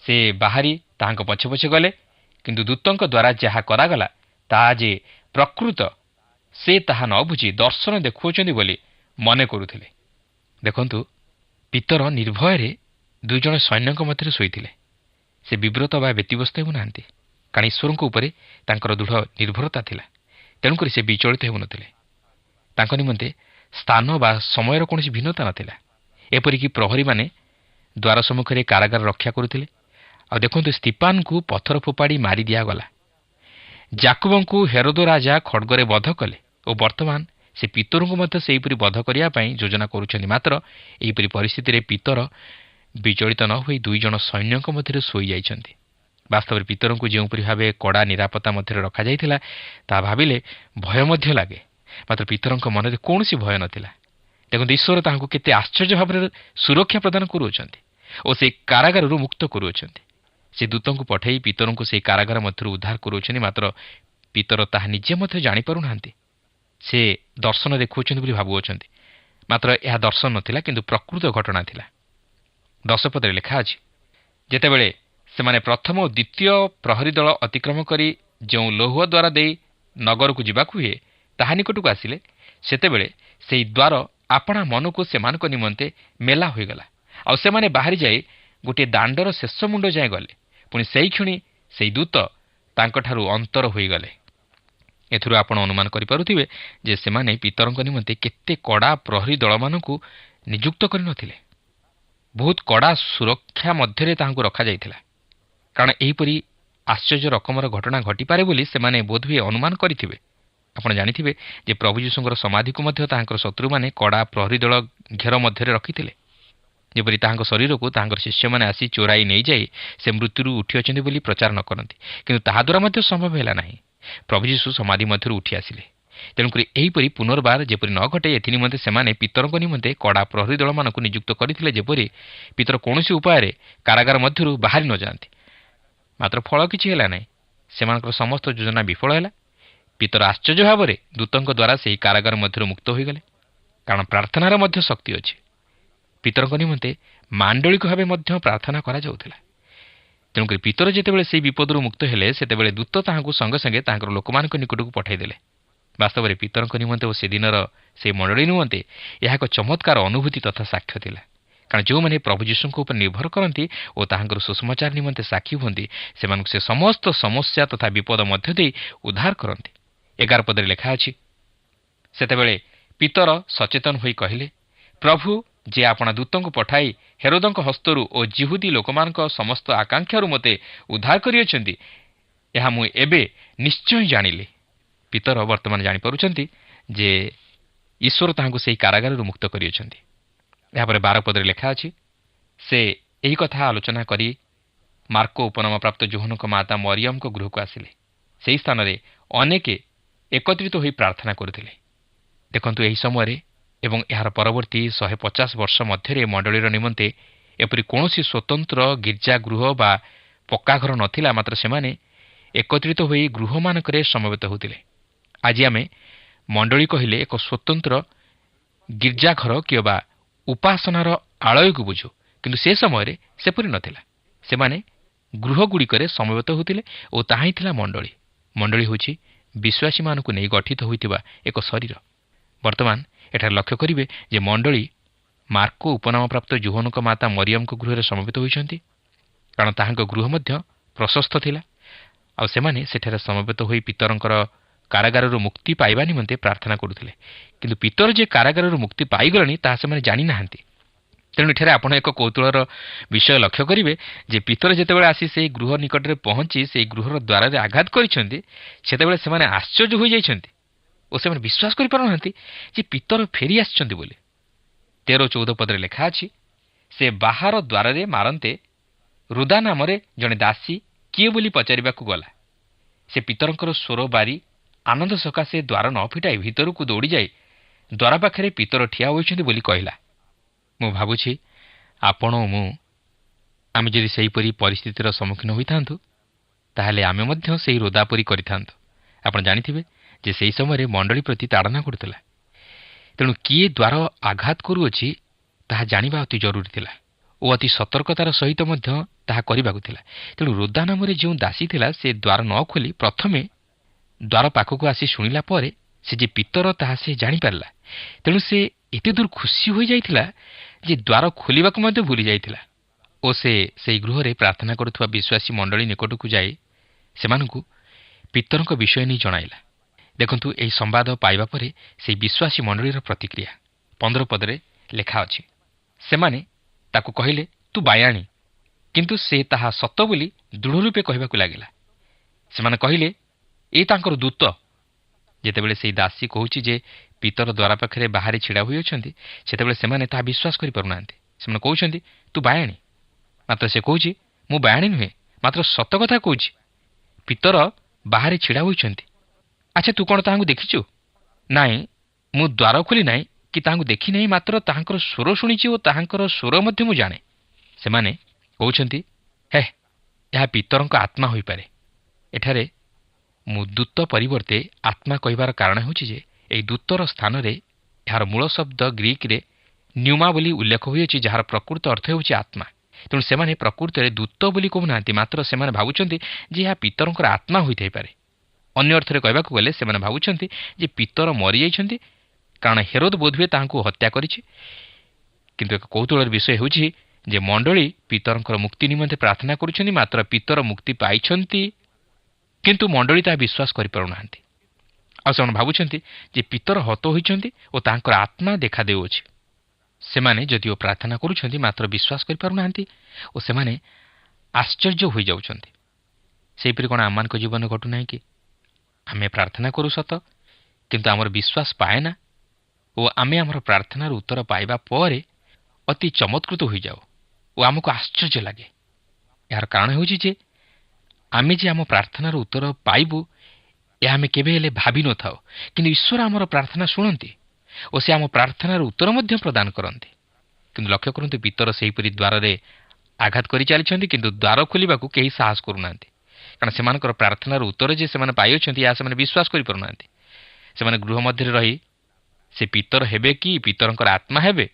ସେ ବାହାରି ତାହାଙ୍କ ପଛେ ପଛେ ଗଲେ, କିନ୍ତୁ ଦୂତଙ୍କ ଦ୍ୱାରା ଯାହା କରାଗଲା ତାହା ଯେ ପ୍ରକୃତ ସେ ତାହା ନ ବୁଝି ଦର୍ଶନ ଦେଖୁଅଛନ୍ତି ବୋଲି ମନେ କରୁଥିଲେ। ଦେଖନ୍ତୁ ପିତର ନିର୍ଭୟରେ 2 ଜଣ ସୈନ୍ୟଙ୍କ ମଧ୍ୟରେ ଶୋଇଥିଲେ। ସେ ବିବ୍ରତ ବା ବ୍ୟତିବ୍ୟସ୍ତ ହେଉନାହାନ୍ତି, କାରଣ ଈଶ୍ୱରଙ୍କ ଉପରେ ତାଙ୍କର ଦୃଢ଼ ନିର୍ଭରତା ଥିଲା। ତେଣୁକରି ସେ ବିଚଳିତ ହେଉନଥିଲେ। ତାଙ୍କ ନିମନ୍ତେ ସ୍ଥାନ ବା ସମୟର କୌଣସି ଭିନ୍ନତା ନଥିଲା। ଏପରିକି ପ୍ରହରୀମାନେ ଦ୍ୱାର ସମ୍ମୁଖରେ କାରାଗାର ରକ୍ଷା କରୁଥିଲେ। ଆଉ ଦେଖନ୍ତୁ ସ୍ତିଫାନଙ୍କୁ ପଥର ଫୋପାଡ଼ି ମାରି ଦିଆଗଲା। ଜାକୁବଙ୍କୁ ହେରୋଦ ରାଜା ଖଡ୍ଗରେ ବଧ କଲେ ଓ ବର୍ତ୍ତମାନ ସେ ପିତରଙ୍କୁ ମଧ୍ୟ ସେହିପରି ବଧ କରିବା ପାଇଁ ଯୋଜନା କରୁଛନ୍ତି। ମାତ୍ର ଏହିପରି ପରିସ୍ଥିତିରେ ପିତର ବିଚଳିତ ନ ହୋଇ 2 ଜଣ ସୈନ୍ୟଙ୍କ ମଧ୍ୟରେ ଶୋଇଯାଇଛନ୍ତି। ବାସ୍ତବରେ ପିତରଙ୍କୁ ଯେଉଁପରି ଭାବେ କଡ଼ା ନିରାପତ୍ତା ମଧ୍ୟରେ ରଖାଯାଇଥିଲା, ତାହା ଭାବିଲେ ଭୟ ମଧ୍ୟ ଲାଗେ। ମାତ୍ର ପିତରଙ୍କ ମନରେ କୌଣସି ଭୟ ନଥିଲା। ଦେଖନ୍ତୁ ଈଶ୍ୱର ତାହାଙ୍କୁ କେତେ ଆଶ୍ଚର୍ଯ୍ୟ ଭାବରେ ସୁରକ୍ଷା ପ୍ରଦାନ କରୁଅଛନ୍ତି ଓ ସେହି କାରାଗାରରୁ ମୁକ୍ତ କରୁଅଛନ୍ତି। ସେ ଦୂତଙ୍କୁ ପଠାଇ ପିତରଙ୍କୁ ସେହି କାରାଗାର ମଧ୍ୟରୁ ଉଦ୍ଧାର କରୁଅଛନ୍ତି। ମାତ୍ର ପିତର ତାହା ନିଜେ ମଧ୍ୟ ଜାଣିପାରୁନାହାନ୍ତି। ସେ ଦର୍ଶନ ଦେଖୁଅଛନ୍ତି ବୋଲି ଭାବୁଅଛନ୍ତି। ମାତ୍ର ଏହା ଦର୍ଶନ ନଥିଲା, କିନ୍ତୁ ପ୍ରକୃତ ଘଟଣା ଥିଲା। 10 ପଦରେ ଲେଖା ଅଛି, ଯେତେବେଳେ ସେମାନେ ପ୍ରଥମ ଓ ଦ୍ୱିତୀୟ ପ୍ରହରୀ ଦଳ ଅତିକ୍ରମ କରି ଯେଉଁ ଲୌହ ଦ୍ୱାର ଦେଇ ନଗରକୁ ଯିବାକୁ ହୁଏ ତାହା ନିକଟକୁ ଆସିଲେ, ସେତେବେଳେ ସେହି ଦ୍ୱାର ଆପଣା ମନକୁ ସେମାନଙ୍କ ନିମନ୍ତେ ମେଲା ହୋଇଗଲା। ଆଉ ସେମାନେ ବାହାରି ଯାଇ ଗୋଟିଏ ଦାଣ୍ଡର ଶେଷ ମୁଣ୍ଡ ଯାଏଁ ଗଲେ। ପୁଣି ସେହି କ୍ଷଣି ସେହି ଦୂତ ତାଙ୍କଠାରୁ ଅନ୍ତର ହୋଇଗଲେ। ଏଥିରୁ ଆପଣ ଅନୁମାନ କରିପାରୁଥିବେ ଯେ ସେମାନେ ପିତରଙ୍କ ନିମନ୍ତେ କେତେ କଡ଼ା ପ୍ରହରୀ ଦଳମାନଙ୍କୁ ନିଯୁକ୍ତ କରିନଥିଲେ। ବହୁତ କଡ଼ା ସୁରକ୍ଷା ମଧ୍ୟରେ ତାହାଙ୍କୁ ରଖାଯାଇଥିଲା, କାରଣ ଏହିପରି ଆଶ୍ଚର୍ଯ୍ୟ ରକମର ଘଟଣା ଘଟିପାରେ ବୋଲି ସେମାନେ ବୋଧହୁଏ ଅନୁମାନ କରିଥିବେ। ଆପଣ ଜାଣିଥିବେ ଯେ ପ୍ରଭୁ ଯୀଶୁଙ୍କର ସମାଧିକୁ ମଧ୍ୟ ତାହାଙ୍କର ଶତ୍ରୁମାନେ କଡ଼ା ପ୍ରହରୀ ଦଳ ଘେର ମଧ୍ୟରେ ରଖିଥିଲେ, ଯେପରି ତାହାଙ୍କ ଶରୀରକୁ ତାହାଙ୍କର ଶିଷ୍ୟମାନେ ଆସି ଚୋରାଇ ନେଇଯାଇ ସେ ମୃତ୍ୟୁରୁ ଉଠିଅଛନ୍ତି ବୋଲି ପ୍ରଚାର ନ କରନ୍ତି। କିନ୍ତୁ ତାହାଦ୍ୱାରା ମଧ୍ୟ ସମ୍ଭବ ହେଲା ନାହିଁ। ପ୍ରଭୁ ଯୀଶୁ ସମାଧି ମଧ୍ୟରୁ ଉଠି ଆସିଲେ। ତେଣୁକରି ଏହିପରି ପୁନର୍ବାର ଯେପରି ନ ଘଟେ, ଏଥି ନିମନ୍ତେ ସେମାନେ ପିତରଙ୍କ ନିମନ୍ତେ କଡ଼ା ପ୍ରହରୀ ଦଳମାନଙ୍କୁ ନିଯୁକ୍ତ କରିଥିଲେ, ଯେପରି ପିତର କୌଣସି ଉପାୟରେ କାରାଗାର ମଧ୍ୟରୁ ବାହାରି ନ ଯାଆନ୍ତି। ମାତ୍ର ଫଳ କିଛି ହେଲା ନାହିଁ। ସେମାନଙ୍କର ସମସ୍ତ ଯୋଜନା ବିଫଳ ହେଲା। ପିତର ଆଶ୍ଚର୍ଯ୍ୟ ଭାବରେ ଦୂତଙ୍କ ଦ୍ୱାରା ସେହି କାରାଗାର ମଧ୍ୟରୁ ମୁକ୍ତ ହୋଇଗଲେ, କାରଣ ପ୍ରାର୍ଥନାର ମଧ୍ୟ ଶକ୍ତି ଅଛି। ପିତରଙ୍କ ନିମନ୍ତେ ମାଣ୍ଡଳିକ ଭାବେ ମଧ୍ୟ ପ୍ରାର୍ଥନା କରାଯାଉଥିଲା। ତେଣୁକରି ପିତର ଯେତେବେଳେ ସେହି ବିପଦରୁ ମୁକ୍ତ ହେଲେ, ସେତେବେଳେ ଦୂତ ତାହାଙ୍କୁ ସଙ୍ଗେ ସଙ୍ଗେ ତାଙ୍କର ଲୋକମାନଙ୍କ ନିକଟକୁ ପଠାଇଦେଲେ। ବାସ୍ତବରେ ପିତରଙ୍କ ନିମନ୍ତେ ଓ ସେଦିନର ସେହି ମଣ୍ଡଳୀ ନିମନ୍ତେ ଏହା ଏକ ଚମତ୍କାର ଅନୁଭୂତି ତଥା ସାକ୍ଷ୍ୟ ଥିଲା। କାରଣ ଯେଉଁମାନେ ପ୍ରଭୁ ଯୀଶୁଙ୍କ ଉପରେ ନିର୍ଭର କରନ୍ତି ଓ ତାହାଙ୍କର ସୁସମାଚାର ନିମନ୍ତେ ସାକ୍ଷୀ ହୁଅନ୍ତି, ସେମାନଙ୍କୁ ସେ ସମସ୍ତ ସମସ୍ୟା ତଥା ବିପଦ ମଧ୍ୟ ଦେଇ ଉଦ୍ଧାର କରନ୍ତି। 11 ପଦରେ ଲେଖା ଅଛି, ସେତେବେଳେ ପିତର ସଚେତନ ହୋଇ କହିଲେ, ପ୍ରଭୁ ଯେ ଆପଣା ଦୂତଙ୍କୁ ପଠାଇ ହେରୋଦଙ୍କ ହସ୍ତରୁ ଓ ଜିହୁଦୀ ଲୋକମାନଙ୍କ ସମସ୍ତ ଆକାଂକ୍ଷାରୁ ମୋତେ ଉଦ୍ଧାର କରିଅଛନ୍ତି, ଏହା ମୁଁ ଏବେ ନିଶ୍ଚୟ ଜାଣିଲି। ପିତର ବର୍ତ୍ତମାନ ଜାଣିପାରୁଛନ୍ତି ଯେ ଈଶ୍ୱର ତାହାଙ୍କୁ ସେହି କାରାଗାରରୁ ମୁକ୍ତ କରିଅଛନ୍ତି। ଏହାପରେ 12 ପଦରେ ଲେଖା ଅଛି, ସେ ଏହି କଥା ଆଲୋଚନା କରି ମାର୍କ ଉପନାମପ୍ରାପ୍ତ ଯୋହନଙ୍କ ମାତା ମରିୟମଙ୍କ ଗୃହକୁ ଆସିଲେ। ସେହି ସ୍ଥାନରେ ଅନେକେ ଏକତ୍ରିତ ହୋଇ ପ୍ରାର୍ଥନା କରୁଥିଲେ। ଦେଖନ୍ତୁ ଏହି ସମୟରେ ଏବଂ ଏହାର ପରବର୍ତ୍ତୀ 150 ବର୍ଷ ମଧ୍ୟରେ ମଣ୍ଡଳୀର ନିମନ୍ତେ ଏପରି କୌଣସି ସ୍ୱତନ୍ତ୍ର ଗୀର୍ଜାଗୃହ ବା ପକ୍କାଘର ନଥିଲା। ମାତ୍ର ସେମାନେ ଏକତ୍ରିତ ହୋଇ ଗୃହମାନଙ୍କରେ ସମବେତ ହେଉଥିଲେ। ଆଜି ଆମେ ମଣ୍ଡଳୀ କହିଲେ ଏକ ସ୍ୱତନ୍ତ୍ର ଗୀର୍ଜାଘର କିମ୍ବା ଉପାସନାର ଆଳୟକୁ ବୁଝୁ, କିନ୍ତୁ ସେ ସମୟରେ ସେପରି ନଥିଲା। ସେମାନେ ଗୃହଗୁଡ଼ିକରେ ସମବେତ ହେଉଥିଲେ ଓ ତାହା ହିଁ ଥିଲା ମଣ୍ଡଳୀ। ମଣ୍ଡଳୀ ହେଉଛି ବିଶ୍ୱାସୀମାନଙ୍କୁ ନେଇ ଗଠିତ ହୋଇଥିବା ଏକ ଶରୀର। ବର୍ତ୍ତମାନ ଏଠାରେ ଲକ୍ଷ୍ୟ କରିବେ ଯେ ମଣ୍ଡଳୀ ମାର୍କୋ ଉପନାମପ୍ରାପ୍ତ ଜୋହନଙ୍କ ମାତା ମରିୟମଙ୍କ ଗୃହରେ ସମବେତ ହୋଇଛନ୍ତି, କାରଣ ତାହାଙ୍କ ଗୃହ ମଧ୍ୟ ପ୍ରଶସ୍ତ ଥିଲା। ଆଉ ସେମାନେ ସେଠାରେ ସମବେତ ହୋଇ ପିତରଙ୍କର କାରାଗାରରୁ ମୁକ୍ତି ପାଇବା ନିମନ୍ତେ ପ୍ରାର୍ଥନା କରୁଥିଲେ। କିନ୍ତୁ ପିତର ଯେ କାରାଗାରରୁ ମୁକ୍ତି ପାଇଗଲେଣି ତାହା ସେମାନେ ଜାଣିନାହାନ୍ତି। ତେଣୁ ଏଠାରେ ଆପଣ ଏକ କୌତୁହଳର ବିଷୟ ଲକ୍ଷ୍ୟ କରିବେ ଯେ ପିତର ଯେତେବେଳେ ଆସି ସେହି ଗୃହ ନିକଟରେ ପହଞ୍ଚି ସେହି ଗୃହର ଦ୍ୱାରରେ ଆଘାତ କରିଛନ୍ତି, ସେତେବେଳେ ସେମାନେ ଆଶ୍ଚର୍ଯ୍ୟ ହୋଇଯାଇଛନ୍ତି ଓ ସେମାନେ ବିଶ୍ୱାସ କରିପାରୁନାହାନ୍ତି ଯେ ପିତର ଫେରି ଆସିଛନ୍ତି ବୋଲି। 13-14 ପଦରେ ଲେଖା ଅଛି, ସେ ବାହାର ଦ୍ୱାରରେ ମାରନ୍ତେ ରୁଦା ନାମରେ ଜଣେ ଦାସୀ କିଏ ବୋଲି ପଚାରିବାକୁ ଗଲା। ସେ ପିତରଙ୍କର ସ୍ୱର ବାରି ଆନନ୍ଦ ସକାଶେ ଦ୍ୱାର ନ ଫିଟାଇ ଭିତରକୁ ଦୌଡ଼ିଯାଇ ଦ୍ୱାର ପାଖରେ ପିତର ଠିଆ ହୋଇଛନ୍ତି ବୋଲି କହିଲା। ମୁଁ ଭାବୁଛି ଆପଣ ଓ ମୁଁ ଆମେ ଯଦି ସେହିପରି ପରିସ୍ଥିତିର ସମ୍ମୁଖୀନ ହୋଇଥାନ୍ତୁ, ତାହେଲେ ଆମେ ମଧ୍ୟ ସେହି ରୋଦା ପରି କରିଥାନ୍ତୁ। ଆପଣ ଜାଣିଥିବେ ଯେ ସେହି ସମୟରେ ମଣ୍ଡଳୀ ପ୍ରତି ତାଡ଼ନା କରୁଥିଲା। ତେଣୁ କିଏ ଦ୍ୱାର ଆଘାତ କରୁଅଛି ତାହା ଜାଣିବା ଅତି ଜରୁରୀ ଥିଲା ଓ ଅତି ସତର୍କତାର ସହିତ ମଧ୍ୟ ତାହା କରିବାକୁ ଥିଲା। ତେଣୁ ରୋଦା ନାମରେ ଯେଉଁ ଦାସୀ ଥିଲା, ସେ ଦ୍ୱାର ନ ଖୋଲି ପ୍ରଥମେ ଦ୍ୱାର ପାଖକୁ ଆସି ଶୁଣିଲା ପରେ ସେ ଯେ ପିତର ତାହା ସେ ଜାଣିପାରିଲା। ତେଣୁ ସେ ଏତେ ଦୂର ଖୁସି ହୋଇଯାଇଥିଲା ଯେ ଦ୍ୱାର ଖୋଲିବାକୁ ମଧ୍ୟ ଭୁଲି ଯାଇଥିଲା ଓ ସେ ସେହି ଗୃହରେ ପ୍ରାର୍ଥନା କରୁଥିବା ବିଶ୍ୱାସୀ ମଣ୍ଡଳୀ ନିକଟକୁ ଯାଇ ସେମାନଙ୍କୁ ପିତରଙ୍କ ବିଷୟ ନେଇ ଜଣାଇଲା। ଦେଖନ୍ତୁ, ଏହି ସମ୍ବାଦ ପାଇବା ପରେ ସେହି ବିଶ୍ୱାସୀ ମଣ୍ଡଳୀର ପ୍ରତିକ୍ରିୟା 15 ପଦରେ ଲେଖା ଅଛି। ସେମାନେ ତାକୁ କହିଲେ, ତୁ ବାୟାଣୀ। କିନ୍ତୁ ସେ ତାହା ସତ ବୋଲି ଦୃଢ଼ ରୂପେ କହିବାକୁ ଲାଗିଲା। ସେମାନେ କହିଲେ, ଏ ତାଙ୍କର ଦୂତ। ଯେତେବେଳେ ସେହି ଦାସୀ କହୁଛି ଯେ ପିତର ଦ୍ୱାର ପାଖରେ ବାହାରେ ଛିଡ଼ା ହୋଇଅଛନ୍ତି, ସେତେବେଳେ ସେମାନେ ତାହା ବିଶ୍ୱାସ କରିପାରୁନାହାନ୍ତି। ସେମାନେ କହୁଛନ୍ତି, ତୁ ବାୟାଣୀ। ମାତ୍ର ସେ କହୁଛି, ମୁଁ ବାୟାଣୀ ନୁହେଁ, ମାତ୍ର ସତ କଥା କହୁଛି। ପିତର ବାହାରେ ଛିଡ଼ା ହୋଇଛନ୍ତି। ଆଚ୍ଛା, ତୁ କ'ଣ ତାହାଙ୍କୁ ଦେଖିଛୁ? ନାଇଁ, ମୁଁ ଦ୍ୱାର ଖୋଲି ନାହିଁ କି ତାହାଙ୍କୁ ଦେଖିନାହିଁ, ମାତ୍ର ତାହାଙ୍କର ସ୍ୱର ଶୁଣିଛି ଓ ତାହାଙ୍କର ସ୍ୱର ମଧ୍ୟ ମୁଁ ଜାଣେ। ସେମାନେ କହୁଛନ୍ତି, ହେ, ଏହା ପିତରଙ୍କ ଆତ୍ମା ହୋଇପାରେ। ଏଠାରେ ମୁଁ ଦୂତ ପରିବର୍ତ୍ତେ ଆତ୍ମା କହିବାର କାରଣ ହେଉଛି ଯେ ଏହି ଦୂତର ସ୍ଥାନରେ ଏହାର ମୂଳ ଶବ୍ଦ ଗ୍ରୀକ୍ରେ ନ୍ୟୁମା ବୋଲି ଉଲ୍ଲେଖ ହୋଇଅଛି, ଯାହାର ପ୍ରକୃତ ଅର୍ଥ ହେଉଛି ଆତ୍ମା। ତେଣୁ ସେମାନେ ପ୍ରକୃତରେ ଦୂତ ବୋଲି କହୁନାହାନ୍ତି, ମାତ୍ର ସେମାନେ ଭାବୁଛନ୍ତି ଯେ ଏହା ପିତରଙ୍କର ଆତ୍ମା ହୋଇଥାଇପାରେ। ଅନ୍ୟ ଅର୍ଥରେ କହିବାକୁ ଗଲେ ସେମାନେ ଭାବୁଛନ୍ତି ଯେ ପିତର ମରିଯାଇଛନ୍ତି, କାରଣ ହେରୋଦ ବୋଧହୁଏ ତାହାଙ୍କୁ ହତ୍ୟା କରିଛି। କିନ୍ତୁ ଏକ କୌତୁହଳର ବିଷୟ ହେଉଛି ଯେ ମଣ୍ଡଳୀ ପିତରଙ୍କର ମୁକ୍ତି ନିମନ୍ତେ ପ୍ରାର୍ଥନା କରୁଛନ୍ତି, ମାତ୍ର ପିତର ମୁକ୍ତି ପାଇଛନ୍ତି, କିନ୍ତୁ ମଣ୍ଡଳୀ ତାହା ବିଶ୍ୱାସ କରିପାରୁନାହାନ୍ତି। ଆଉ ସେମାନେ ଭାବୁଛନ୍ତି ଯେ ପିତର ହତ ହୋଇଛନ୍ତି ଓ ତାଙ୍କର ଆତ୍ମା ଦେଖା ଦେଉଅଛି। ସେମାନେ ଯଦିଓ ପ୍ରାର୍ଥନା କରୁଛନ୍ତି, ମାତ୍ର ବିଶ୍ୱାସ କରିପାରୁନାହାନ୍ତି ଓ ସେମାନେ ଆଶ୍ଚର୍ଯ୍ୟ ହୋଇଯାଉଛନ୍ତି। ସେହିପରି କ'ଣ ଆମମାନଙ୍କ ଜୀବନ ଘଟୁନାହିଁ କି? ଆମେ ପ୍ରାର୍ଥନା କରୁ ସତ, କିନ୍ତୁ ଆମର ବିଶ୍ୱାସ ପାଏନା ଓ ଆମେ ଆମର ପ୍ରାର୍ଥନାର ଉତ୍ତର ପାଇବା ପରେ ଅତି ଚମତ୍କୃତ ହୋଇଯାଉ ଓ ଆମକୁ ଆଶ୍ଚର୍ଯ୍ୟ ଲାଗେ। ଏହାର କାରଣ ହେଉଛି ଯେ ଆମେ ଯେ ଆମ ପ୍ରାର୍ଥନାର ଉତ୍ତର ପାଇବୁ, ଏହା ଆମେ କେବେ ହେଲେ ଭାବିନଥାଉ। କିନ୍ତୁ ଈଶ୍ୱର ଆମର ପ୍ରାର୍ଥନା ଶୁଣନ୍ତି ଓ ସେ ଆମ ପ୍ରାର୍ଥନାର ଉତ୍ତର ମଧ୍ୟ ପ୍ରଦାନ କରନ୍ତି। କିନ୍ତୁ ଲକ୍ଷ୍ୟ କରନ୍ତୁ, ପିତର ସେହିପରି ଦ୍ୱାରରେ ଆଘାତ କରି ଚାଲିଛନ୍ତି, କିନ୍ତୁ ଦ୍ୱାର ଖୋଲିବାକୁ କେହି ସାହସ କରୁନାହାନ୍ତି, କାରଣ ସେମାନଙ୍କର ପ୍ରାର୍ଥନାର ଉତ୍ତର ଯେ ସେମାନେ ପାଇଅଛନ୍ତି, ଏହା ସେମାନେ ବିଶ୍ୱାସ କରିପାରୁନାହାନ୍ତି। ସେମାନେ ଗୃହ ମଧ୍ୟରେ ରହି ସେ ପିତର ହେବେ କି ପିତରଙ୍କର ଆତ୍ମା ହେବେ,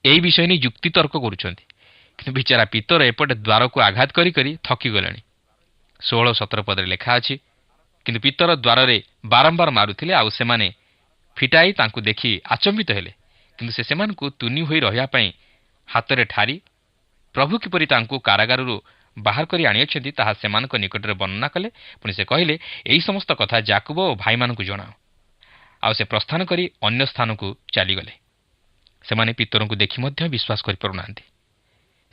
ଏହି ବିଷୟ ନେଇ ଯୁକ୍ତିତର୍କ କରୁଛନ୍ତି। କିନ୍ତୁ ବିଚାରା ପିତର ଏପଟେ ଦ୍ୱାରକୁ ଆଘାତ କରି କରି ଥକିଗଲେଣି। 16-17 ପଦରେ ଲେଖା ଅଛି, କିନ୍ତୁ ପିତର ଦ୍ୱାରରେ ବାରମ୍ବାର ମାରୁଥିଲେ, ଆଉ ସେମାନେ ଫିଟାଇ ତାଙ୍କୁ ଦେଖି ଆଚମ୍ବିତ ହେଲେ। କିନ୍ତୁ ସେ ସେମାନଙ୍କୁ ତୁନି ହୋଇ ରହିବା ପାଇଁ ହାତରେ ଠାରି ପ୍ରଭୁ କିପରି ତାଙ୍କୁ କାରାଗାରରୁ ବାହାର କରି ଆଣିଅଛନ୍ତି ତାହା ସେମାନଙ୍କ ନିକଟରେ ବର୍ଣ୍ଣନା କଲେ। ପୁଣି ସେ କହିଲେ, ଏହି ସମସ୍ତ କଥା ଯାକୁବ ଓ ଭାଇମାନଙ୍କୁ ଜଣାଅ। ଆଉ ସେ ପ୍ରସ୍ଥାନ କରି ଅନ୍ୟ ସ୍ଥାନକୁ ଚାଲିଗଲେ। ସେମାନେ ପିତରଙ୍କୁ ଦେଖି ମଧ୍ୟ ବିଶ୍ୱାସ କରିପାରୁନାହାନ୍ତି।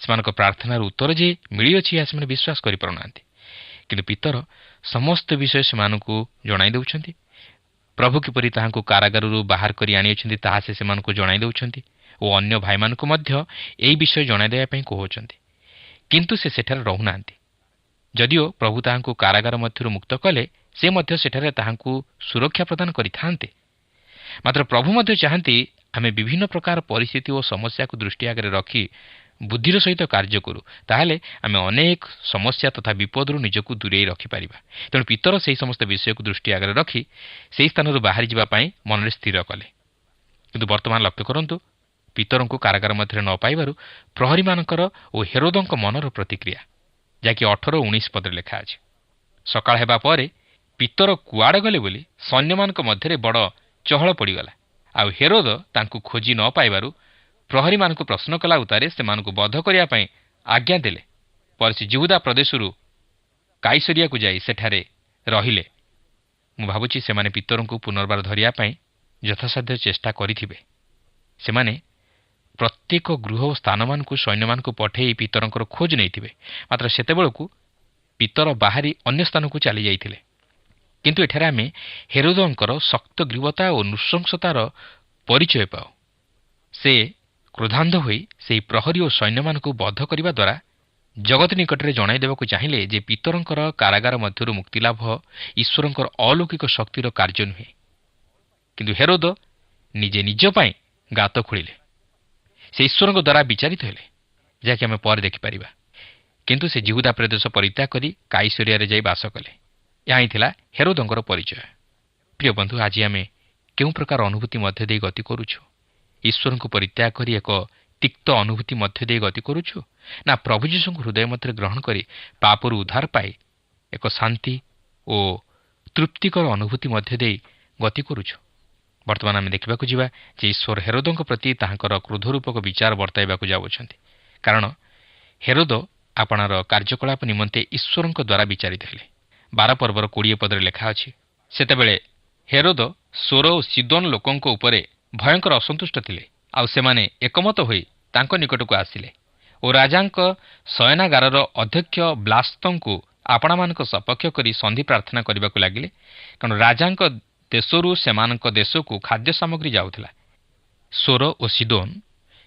ସେମାନଙ୍କ ପ୍ରାର୍ଥନାର ଉତ୍ତର ଯେ ମିଳିଅଛି, ଏହା ସେମାନେ ବିଶ୍ୱାସ କରିପାରୁନାହାନ୍ତି। କିନ୍ତୁ ପିତର ସମସ୍ତ ବିଷୟ ସେମାନଙ୍କୁ ଜଣାଇ ଦେଉଛନ୍ତି। ପ୍ରଭୁ କିପରି ତାହାଙ୍କୁ କାରାଗାରରୁ ବାହାର କରି ଆଣିଅଛନ୍ତି ତାହା ସେ ସେମାନଙ୍କୁ ଜଣାଇ ଦେଉଛନ୍ତି ଓ ଅନ୍ୟ ଭାଇମାନଙ୍କୁ ମଧ୍ୟ ଏହି ବିଷୟ ଜଣାଇ ଦେବା ପାଇଁ କହୁଅଛନ୍ତି। କିନ୍ତୁ ସେ ସେଠାରେ ରହୁନାହାନ୍ତି। ଯଦିଓ ପ୍ରଭୁ ତାହାଙ୍କୁ କାରାଗାର ମଧ୍ୟରୁ ମୁକ୍ତ କଲେ, ସେ ମଧ୍ୟ ସେଠାରେ ତାହାଙ୍କୁ ସୁରକ୍ଷା ପ୍ରଦାନ କରିଥାନ୍ତେ। ମାତ୍ର ପ୍ରଭୁ ମଧ୍ୟ ଚାହାନ୍ତି ଆମେ ବିଭିନ୍ନ ପ୍ରକାର ପରିସ୍ଥିତି ଓ ସମସ୍ୟାକୁ ଦୃଷ୍ଟି ଆଗରେ ରଖି ବୁଦ୍ଧିର ସହିତ କାର୍ଯ୍ୟ କରୁ, ତାହେଲେ ଆମେ ଅନେକ ସମସ୍ୟା ତଥା ବିପଦରୁ ନିଜକୁ ଦୂରେଇ ରଖିପାରିବା। ତେଣୁ ପିତର ସେହି ସମସ୍ତ ବିଷୟକୁ ଦୃଷ୍ଟି ଆଗରେ ରଖି ସେହି ସ୍ଥାନରୁ ବାହାରିଯିବା ପାଇଁ ମନରେ ସ୍ଥିର କଲେ। କିନ୍ତୁ ବର୍ତ୍ତମାନ ଲକ୍ଷ୍ୟ କରନ୍ତୁ, ପିତରଙ୍କୁ କାରାଗାର ମଧ୍ୟରେ ନ ପାଇବାରୁ ପ୍ରହରୀମାନଙ୍କର ଓ ହେରୋଦଙ୍କ ମନର ପ୍ରତିକ୍ରିୟା, ଯାହାକି 18-19 ପଦରେ ଲେଖା ଅଛି। ସକାଳ ହେବା ପରେ ପିତର କୁଆଡ଼େ ଗଲେ ବୋଲି ସୈନ୍ୟମାନଙ୍କ ମଧ୍ୟରେ ବଡ଼ ଚହଳ ପଡ଼ିଗଲା। ଆଉ ହେରୋଦ ତାଙ୍କୁ ଖୋଜି ନ ପାଇବାରୁ ପ୍ରହରୀମାନଙ୍କୁ ପ୍ରଶ୍ନ କଲା ଉତ୍ତାରେ ସେମାନଙ୍କୁ ବଧ କରିବା ପାଇଁ ଆଜ୍ଞା ଦେଲେ। ପରେ ସେ ଜିହୁଦା ପ୍ରଦେଶରୁ କାଇସରିଆକୁ ଯାଇ ସେଠାରେ ରହିଲେ। ମୁଁ ଭାବୁଛି ସେମାନେ ପିତରଙ୍କୁ ପୁନର୍ବାର ଧରିବା ପାଇଁ ଯଥାସାଧ୍ୟ ଚେଷ୍ଟା କରିଥିବେ। ସେମାନେ ପ୍ରତ୍ୟେକ ଗୃହ ଓ ସ୍ଥାନମାନଙ୍କୁ ସୈନ୍ୟମାନଙ୍କୁ ପଠାଇ ପିତରଙ୍କର ଖୋଜ ନେଇଥିବେ। ମାତ୍ର ସେତେବେଳକୁ ପିତର ବାହାରି ଅନ୍ୟ ସ୍ଥାନକୁ ଚାଲିଯାଇଥିଲେ। କିନ୍ତୁ ଏଠାରେ ଆମେ ହେରୋଦଙ୍କର ଶକ୍ତ ଗ୍ରୀବତା ଓ ନୃଶଂସତାର ପରିଚୟ ପାଉ। ସେ କ୍ରୋଧାନ୍ଧ ହୋଇ ସେହି ପ୍ରହରୀ ଓ ସୈନ୍ୟମାନଙ୍କୁ ବଧ କରିବା ଦ୍ୱାରା ଜଗତ ନିକଟରେ ଜଣାଇ ଦେବାକୁ ଚାହିଁଲେ ଯେ ପିତରଙ୍କର କାରାଗାର ମଧ୍ୟରୁ ମୁକ୍ତିଲାଭ ଈଶ୍ୱରଙ୍କର ଅଲୌକିକ ଶକ୍ତିର କାର୍ଯ୍ୟ ନୁହେଁ। କିନ୍ତୁ ହେରୋଦ ନିଜେ ନିଜ ପାଇଁ ଗାତ ଖୋଳିଲେ। ସେ ଈଶ୍ୱରଙ୍କ ଦ୍ୱାରା ବିଚାରିତ ହେଲେ, ଯାହାକି ଆମେ ପରେ ଦେଖିପାରିବା। କିନ୍ତୁ ସେ ଜିହୁଦା ପ୍ରଦେଶ ପରିତ୍ୟାଗ କରି କାଇସରିଆରେ ଯାଇ ବାସ କଲେ। ଏହା ହିଁ ଥିଲା ହେରୋଦଙ୍କର ପରିଚୟ। ପ୍ରିୟ ବନ୍ଧୁ, ଆଜି ଆମେ କେଉଁ ପ୍ରକାର ଅନୁଭୂତି ମଧ୍ୟ ଦେଇ ଗତି କରୁଛୁ? ଈଶ୍ୱରଙ୍କୁ ପରିତ୍ୟାଗ କରି ଏକ ତିକ୍ତ ଅନୁଭୂତି ମଧ୍ୟ ଦେଇ ଗତି କରୁଛୁ, ନା ପ୍ରଭୁ ଯୀଶୁଙ୍କୁ ହୃଦୟ ମଧ୍ୟରେ ଗ୍ରହଣ କରି ପାପରୁ ଉଦ୍ଧାର ପାଇ ଏକ ଶାନ୍ତି ଓ ତୃପ୍ତିକର ଅନୁଭୂତି ମଧ୍ୟ ଦେଇ ଗତି କରୁଛୁ? ବର୍ତ୍ତମାନ ଆମେ ଦେଖିବାକୁ ଯିବା ଯେ ଈଶ୍ୱର ହେରୋଦଙ୍କ ପ୍ରତି ତାହାଙ୍କର କ୍ରୋଧରୂପକ ବିଚାର ବର୍ତ୍ତାଇବାକୁ ଯାଉଅଛନ୍ତି। କାରଣ ହେରୋଦ ଆପଣାର କାର୍ଯ୍ୟକଳାପ ନିମନ୍ତେ ଈଶ୍ୱରଙ୍କ ଦ୍ୱାରା ବିଚାରିତ ହେଲେ। 12 ପର୍ବର 20 ପଦରେ ଲେଖା ଅଛି, ସେତେବେଳେ ହେରୋଦ ସୋର ଓ ସିଦୋନ ଲୋକଙ୍କ ଉପରେ ଭୟଙ୍କର ଅସନ୍ତୁଷ୍ଟ ଥିଲେ। ଆଉ ସେମାନେ ଏକମତ ହୋଇ ତାଙ୍କ ନିକଟକୁ ଆସିଲେ ଓ ରାଜାଙ୍କ ଶୟନାଗାରର ଅଧ୍ୟକ୍ଷ ବ୍ଲାସ୍ତଙ୍କୁ ଆପଣାମାନଙ୍କ ସପକ୍ଷ କରି ସନ୍ଧି ପ୍ରାର୍ଥନା କରିବାକୁ ଲାଗିଲେ। କାରଣ ରାଜାଙ୍କ ଦେଶରୁ ସେମାନଙ୍କ ଦେଶକୁ ଖାଦ୍ୟ ସାମଗ୍ରୀ ଯାଉଥିଲା। ସୋର ଓ ସିଦୋନ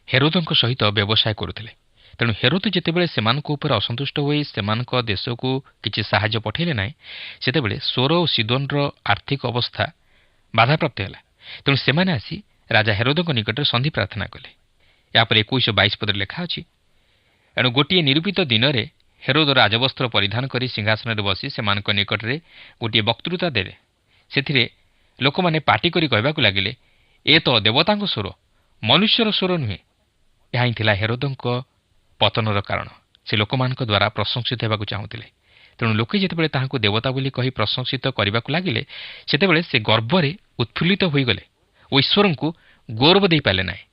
ହେରୋଦଙ୍କ ସହିତ ବ୍ୟବସାୟ କରୁଥିଲେ। ତେଣୁ ହେରୋଦ ଯେତେବେଳେ ସେମାନଙ୍କ ଉପରେ ଅସନ୍ତୁଷ୍ଟ ହୋଇ ସେମାନଙ୍କ ଦେଶକୁ କିଛି ସାହାଯ୍ୟ ପଠାଇଲେ ନାହିଁ, ସେତେବେଳେ ସୋର ଓ ସିଦୋନର ଆର୍ଥିକ ଅବସ୍ଥା ବାଧାପ୍ରାପ୍ତ ହେଲା। ତେଣୁ ସେମାନେ ଆସି ରାଜା ହେରୋଦଙ୍କ ନିକଟରେ ସନ୍ଧି ପ୍ରାର୍ଥନା କଲେ। ଏହାପରେ 21-22 ପଦରେ ଲେଖା ଅଛି, ଏଣୁ ଗୋଟିଏ ନିରୂପିତ ଦିନରେ ହେରୋଦ ରାଜବସ୍ତ୍ର ପରିଧାନ କରି ସିଂହାସନରେ ବସି ସେମାନଙ୍କ ନିକଟରେ ଗୋଟିଏ ବକ୍ତୃତା ଦେଲେ। ସେଥିରେ ଲୋକମାନେ ପାଟି କରି କହିବାକୁ ଲାଗିଲେ, ଏ ତ ଦେବତାଙ୍କ ସ୍ୱର, ମନୁଷ୍ୟର ସ୍ୱର ନୁହେଁ। ଏହା ହିଁ ଥିଲା ହେରୋଦଙ୍କ ପତନର କାରଣ। ସେ ଲୋକମାନଙ୍କ ଦ୍ୱାରା ପ୍ରଶଂସିତ ହେବାକୁ ଚାହୁଁଥିଲେ। ତେଣୁ ଲୋକେ ଯେତେବେଳେ ତାହାଙ୍କୁ ଦେବତା ବୋଲି କହି ପ୍ରଶଂସିତ କରିବାକୁ ଲାଗିଲେ, ସେତେବେଳେ ସେ ଗର୍ବରେ ଉତ୍ଫୁଲ୍ଲିତ ହୋଇଗଲେ ଓ ଈଶ୍ୱରଙ୍କୁ ଗୌରବ ଦେଇପାରିଲେ ନାହିଁ।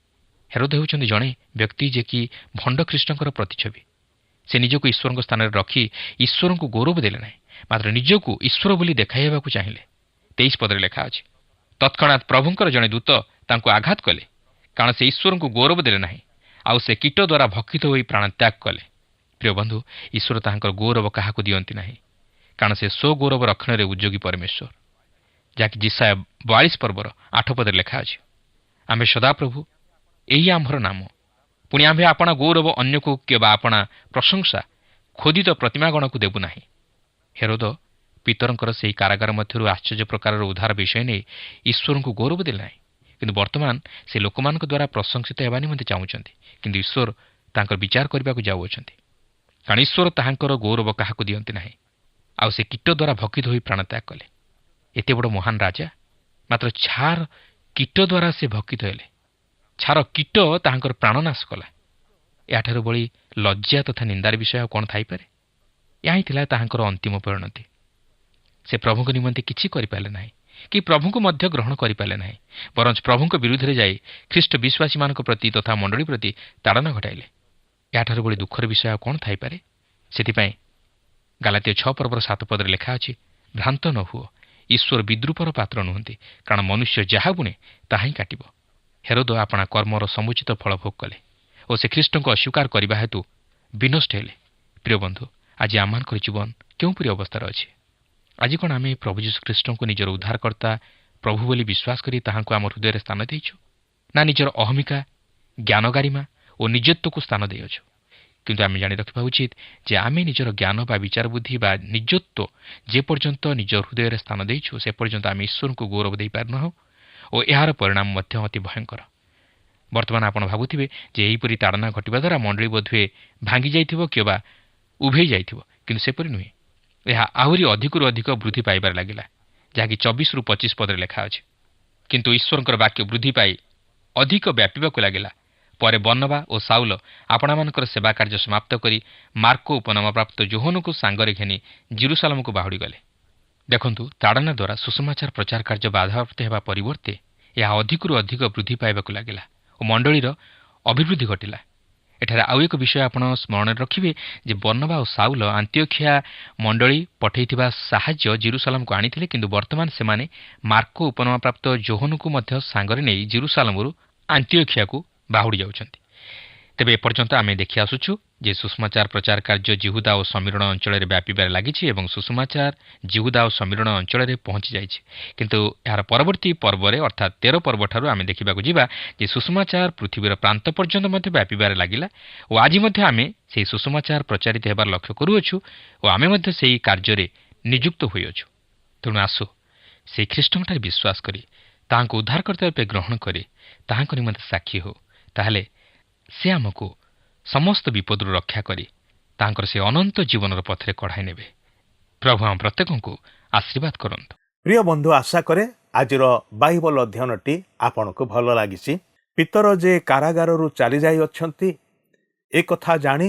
ହେରୋଦ ହେଉଛନ୍ତି ଜଣେ ବ୍ୟକ୍ତି ଯେ କି ଭଣ୍ଡ ଖ୍ରୀଷ୍ଟଙ୍କର ପ୍ରତିଛବି। ସେ ନିଜକୁ ଈଶ୍ୱରଙ୍କ ସ୍ଥାନରେ ରଖି ଈଶ୍ୱରଙ୍କୁ ଗୌରବ ଦେଲେ ନାହିଁ, ମାତ୍ର ନିଜକୁ ଈଶ୍ୱର ବୋଲି ଦେଖାଇ ହେବାକୁ ଚାହିଁଲେ। 23 ପଦରେ ଲେଖା ଅଛି, ତତ୍କ୍ଷଣାତ୍ ପ୍ରଭୁଙ୍କର ଜଣେ ଦୂତ ତାଙ୍କୁ ଆଘାତ କଲେ, କାରଣ ସେ ଈଶ୍ୱରଙ୍କୁ ଗୌରବ ଦେଲେ ନାହିଁ, ଆଉ ସେ କୀଟ ଦ୍ୱାରା ଭକ୍ଷିତ ହୋଇ ପ୍ରାଣତ୍ୟାଗ କଲେ। ପ୍ରିୟ ବନ୍ଧୁ, ଈଶ୍ୱର ତାହାଙ୍କର ଗୌରବ କାହାକୁ ଦିଅନ୍ତି ନାହିଁ, କାରଣ ସେ ସ୍ୱଗୌରବ ରକ୍ଷଣରେ ଉଦ୍ଯୋଗୀ ପରମେଶ୍ୱର। ଯାହାକି ଯିଶାୟା 42 ପର୍ବର 8 ପଦରେ ଲେଖା ଅଛି, ଆମ୍ଭେ ସଦାପ୍ରଭୁ, ଏହି ଆମ୍ଭର ନାମ, ପୁଣି ଆମ୍ଭେ ଆପଣା ଗୌରବ ଅନ୍ୟକୁ କିମ୍ବା ଆପଣା ପ୍ରଶଂସା ଖୋଦିତ ପ୍ରତିମାଗଣକୁ ଦେବୁ ନାହିଁ। ହେରୋଦ ପିତରଙ୍କର ସେହି କାରାଗାର ମଧ୍ୟରୁ ଆଶ୍ଚର୍ଯ୍ୟ ପ୍ରକାରର ଉଦ୍ଧାର ବିଷୟ ନେଇ ଈଶ୍ୱରଙ୍କୁ ଗୌରବ ଦେଲେ ନାହିଁ। କିନ୍ତୁ ବର୍ତ୍ତମାନ ସେ ଲୋକମାନଙ୍କ ଦ୍ୱାରା ପ୍ରଶଂସିତ ହେବା ନିମନ୍ତେ ଚାହୁଁଛନ୍ତି। କିନ୍ତୁ ଈଶ୍ୱର ତାଙ୍କର ବିଚାର କରିବାକୁ ଯାଉଅଛନ୍ତି, କାରଣ ଈଶ୍ୱର ତାହାଙ୍କର ଗୌରବ କାହାକୁ ଦିଅନ୍ତି ନାହିଁ। ଆଉ ସେ କୀଟ ଦ୍ୱାରା ଭକ୍ଷିତ ହୋଇ ପ୍ରାଣତ୍ୟାଗ କଲେ। ଏତେ ବଡ଼ ମହାନ ରାଜା, ମାତ୍ର ଛାର କୀଟ ଦ୍ୱାରା ସେ ଭକ୍ଷିତ ହେଲେ। ଛାର କୀଟ ତାହାଙ୍କର ପ୍ରାଣନାଶ କଲା। ଏହାଠାରୁ ବଳି ଲଜ୍ଜା ତଥା ନିନ୍ଦାର ବିଷୟ ଆଉ କ'ଣ ଥାଇପାରେ? ଏହା ହିଁ ଥିଲା ତାହାଙ୍କର ଅନ୍ତିମ ପରିଣତି। ସେ ପ୍ରଭୁଙ୍କ ନିମନ୍ତେ କିଛି କରିପାରିଲେ ନାହିଁ, କି ପ୍ରଭୁଙ୍କୁ ମଧ୍ୟ ଗ୍ରହଣ କରିପାରିଲେ ନାହିଁ। ବରଂ ପ୍ରଭୁଙ୍କ ବିରୁଦ୍ଧରେ ଯାଇ ଖ୍ରୀଷ୍ଟ ବିଶ୍ୱାସୀମାନଙ୍କ ପ୍ରତି ତଥା ମଣ୍ଡଳୀ ପ୍ରତି ତାଡ଼ନା ଘଟାଇଲେ। ଏହାଠାରୁ ବଳି ଦୁଃଖର ବିଷୟ ଆଉ କ'ଣ ଥାଇପାରେ? ସେଥିପାଇଁ ଗାଲାତୀୟ 6 ପର୍ବର 7 ପଦରେ ଲେଖା ଅଛି, ଭ୍ରାନ୍ତ ନ ହୁଅ, ଈଶ୍ୱର ବିଦ୍ରୂପର ପାତ୍ର ନୁହନ୍ତି, କାରଣ ମନୁଷ୍ୟ ଯାହା ବୁଣେ ତାହା ହିଁ କାଟିବ। ହେରୋଦ ଆପଣା କର୍ମର ସମୁଚିତ ଫଳ ଭୋଗ କଲେ ଓ ସେ ଖ୍ରୀଷ୍ଟଙ୍କୁ ଅସ୍ୱୀକାର କରିବା ହେତୁ ବିନଷ୍ଟ ହେଲେ। ପ୍ରିୟ ବନ୍ଧୁ, ଆଜି ଆମମାନଙ୍କର ଜୀବନ କେଉଁପରି ଅବସ୍ଥାରେ ଅଛି? ଆଜି କ'ଣ ଆମେ ପ୍ରଭୁ ଯୀଶୁ ଖ୍ରୀଷ୍ଟଙ୍କୁ ନିଜର ଉଦ୍ଧାରକର୍ତ୍ତା ପ୍ରଭୁ ବୋଲି ବିଶ୍ୱାସ କରି ତାହାଙ୍କୁ ଆମ ହୃଦୟରେ ସ୍ଥାନ ଦେଇଛୁ, ନା ନିଜର ଅହମିକା, ଜ୍ଞାନଗାରିମା ଓ ନିଜତ୍ୱକୁ ସ୍ଥାନ ଦେଇଅଛୁ? କିନ୍ତୁ ଆମେ ଜାଣି ରଖିବା ଉଚିତ ଯେ ଆମେ ନିଜର ଜ୍ଞାନ ବା ବିଚାର ବୁଦ୍ଧି ବା ନିଜତ୍ୱ ଯେପର୍ଯ୍ୟନ୍ତ ନିଜ ହୃଦୟରେ ସ୍ଥାନ ଦେଇଛୁ, ସେ ପର୍ଯ୍ୟନ୍ତ ଆମେ ଈଶ୍ୱରଙ୍କୁ ଗୌରବ ଦେଇପାରିନାହୁଁ ଓ ଏହାର ପରିଣାମ ମଧ୍ୟ ଅତି ଭୟଙ୍କର। ବର୍ତ୍ତମାନ ଆପଣ ଭାବୁଥିବେ ଯେ ଏହିପରି ତାଡ଼ନା ଘଟିବା ଦ୍ୱାରା ମଣ୍ଡଳୀ ବୋଧହୁଏ ଭାଙ୍ଗି ଯାଇଥିବ କିମ୍ବା ଉଭେଇ ଯାଇଥିବ, କିନ୍ତୁ ସେପରି ନୁହେଁ। ଏହା ଆହୁରି ଅଧିକରୁ ଅଧିକ ବୃଦ୍ଧି ପାଇବାରେ ଲାଗିଲା, ଯାହାକି 24ରୁ 25 ପଦରେ ଲେଖା ଅଛି। କିନ୍ତୁ ଈଶ୍ୱରଙ୍କର ବାକ୍ୟ ବୃଦ୍ଧି ପାଇ ଅଧିକ ବ୍ୟାପିବାକୁ ଲାଗିଲା। ପରେ ବର୍ଣ୍ଣବା ଓ ସାଉଲ ଆପଣାମାନଙ୍କର ସେବା କାର୍ଯ୍ୟ ସମାପ୍ତ କରି ମାର୍କୋ ଉପନାମପ୍ରାପ୍ତ ଯୋହନକୁ ସାଙ୍ଗରେ ଘେନି ଜେରୁସାଲେମକୁ ବାହୁଡ଼ିଗଲେ। ଦେଖନ୍ତୁ, ତାଡ଼ନା ଦ୍ୱାରା ସୁସମାଚାର ପ୍ରଚାର କାର୍ଯ୍ୟ ବାଧାପ୍ରାପ୍ତ ହେବା ପରିବର୍ତ୍ତେ ଏହା ଅଧିକରୁ ଅଧିକ ବୃଦ୍ଧି ପାଇବାକୁ ଲାଗିଲା ଓ ମଣ୍ଡଳୀର ଅଭିବୃଦ୍ଧି ଘଟିଲା। ଏଠାରେ ଆଉ ଏକ ବିଷୟ ଆପଣ ସ୍ମରଣରେ ରଖିବେ ଯେ ବର୍ଣ୍ଣବା ଓ ସାଉଲ ଆନ୍ତିଓଖିଆ ମଣ୍ଡଳୀ ପଠାଇଥିବା ସାହାଯ୍ୟ ଜେରୁସାଲେମକୁ ଆଣିଥିଲେ, କିନ୍ତୁ ବର୍ତ୍ତମାନ ସେମାନେ ମାର୍କୋ ଉପନାମପ୍ରାପ୍ତ ଯୋହନକୁ ମଧ୍ୟ ସାଙ୍ଗରେ ନେଇ ଜେରୁସାଲେମରୁ ଆନ୍ତିଓଖିଆକୁ ବାହୁଡ଼ି ଯାଉଛନ୍ତି। ତେବେ ଏପର୍ଯ୍ୟନ୍ତ ଆମେ ଦେଖି ଆସୁଛୁ ଯେ ସୁସମାଚାର ପ୍ରଚାର କାର୍ଯ୍ୟ ଜିହୁଦା ଓ ସମୀରଣ ଅଞ୍ଚଳରେ ବ୍ୟାପିବାରେ ଲାଗିଛି ଏବଂ ସୁସମାଚାର ଜିହୁଦା ଓ ସମୀରଣ ଅଞ୍ଚଳରେ ପହଞ୍ଚି ଯାଇଛି। କିନ୍ତୁ ଏହାର ପରବର୍ତ୍ତୀ ପର୍ବରେ ଅର୍ଥାତ୍ 13 ପର୍ବଠାରୁ ଆମେ ଦେଖିବାକୁ ଯିବା ଯେ ସୁସମାଚାର ପୃଥିବୀର ପ୍ରାନ୍ତ ପର୍ଯ୍ୟନ୍ତ ମଧ୍ୟ ବ୍ୟାପିବାରେ ଲାଗିଲା ଓ ଆଜି ମଧ୍ୟ ଆମେ ସେହି ସୁସମାଚାର ପ୍ରଚାରିତ ହେବାର ଲକ୍ଷ୍ୟ କରୁଅଛୁ ଓ ଆମେ ମଧ୍ୟ ସେହି କାର୍ଯ୍ୟରେ ନିଯୁକ୍ତ ହୋଇଅଛୁ। ତେଣୁ ଆସୁ ସେହି ଖ୍ରୀଷ୍ଟଙ୍କଠାରେ ବିଶ୍ୱାସ କରି ତାହାଙ୍କୁ ଉଦ୍ଧାରକର୍ତ୍ତା ରୂପେ ଗ୍ରହଣ କରି ତାହାଙ୍କ ନିମନ୍ତେ ସାକ୍ଷୀ ହେଉ। ତାହେଲେ ସେ ଆମକୁ ସମସ୍ତ ବିପଦରୁ ରକ୍ଷା କରି ତାଙ୍କର ସେ ଅନନ୍ତ ଜୀବନର ପଥରେ କଢ଼ାଇ ନେବେ। ପ୍ରଭୁ ଆମ ପ୍ରତ୍ୟେକଙ୍କୁ ଆଶୀର୍ବାଦ କରନ୍ତୁ। ପ୍ରିୟ ବନ୍ଧୁ, ଆଶା କରେ ଆଜିର ବାଇବଲ ଅଧ୍ୟୟନଟି ଆପଣଙ୍କୁ ଭଲ ଲାଗିଛି। ପିତର ଯେ କାରାଗାରରୁ ଚାଲିଯାଇ ଅଛନ୍ତି, ଏ କଥା ଜାଣି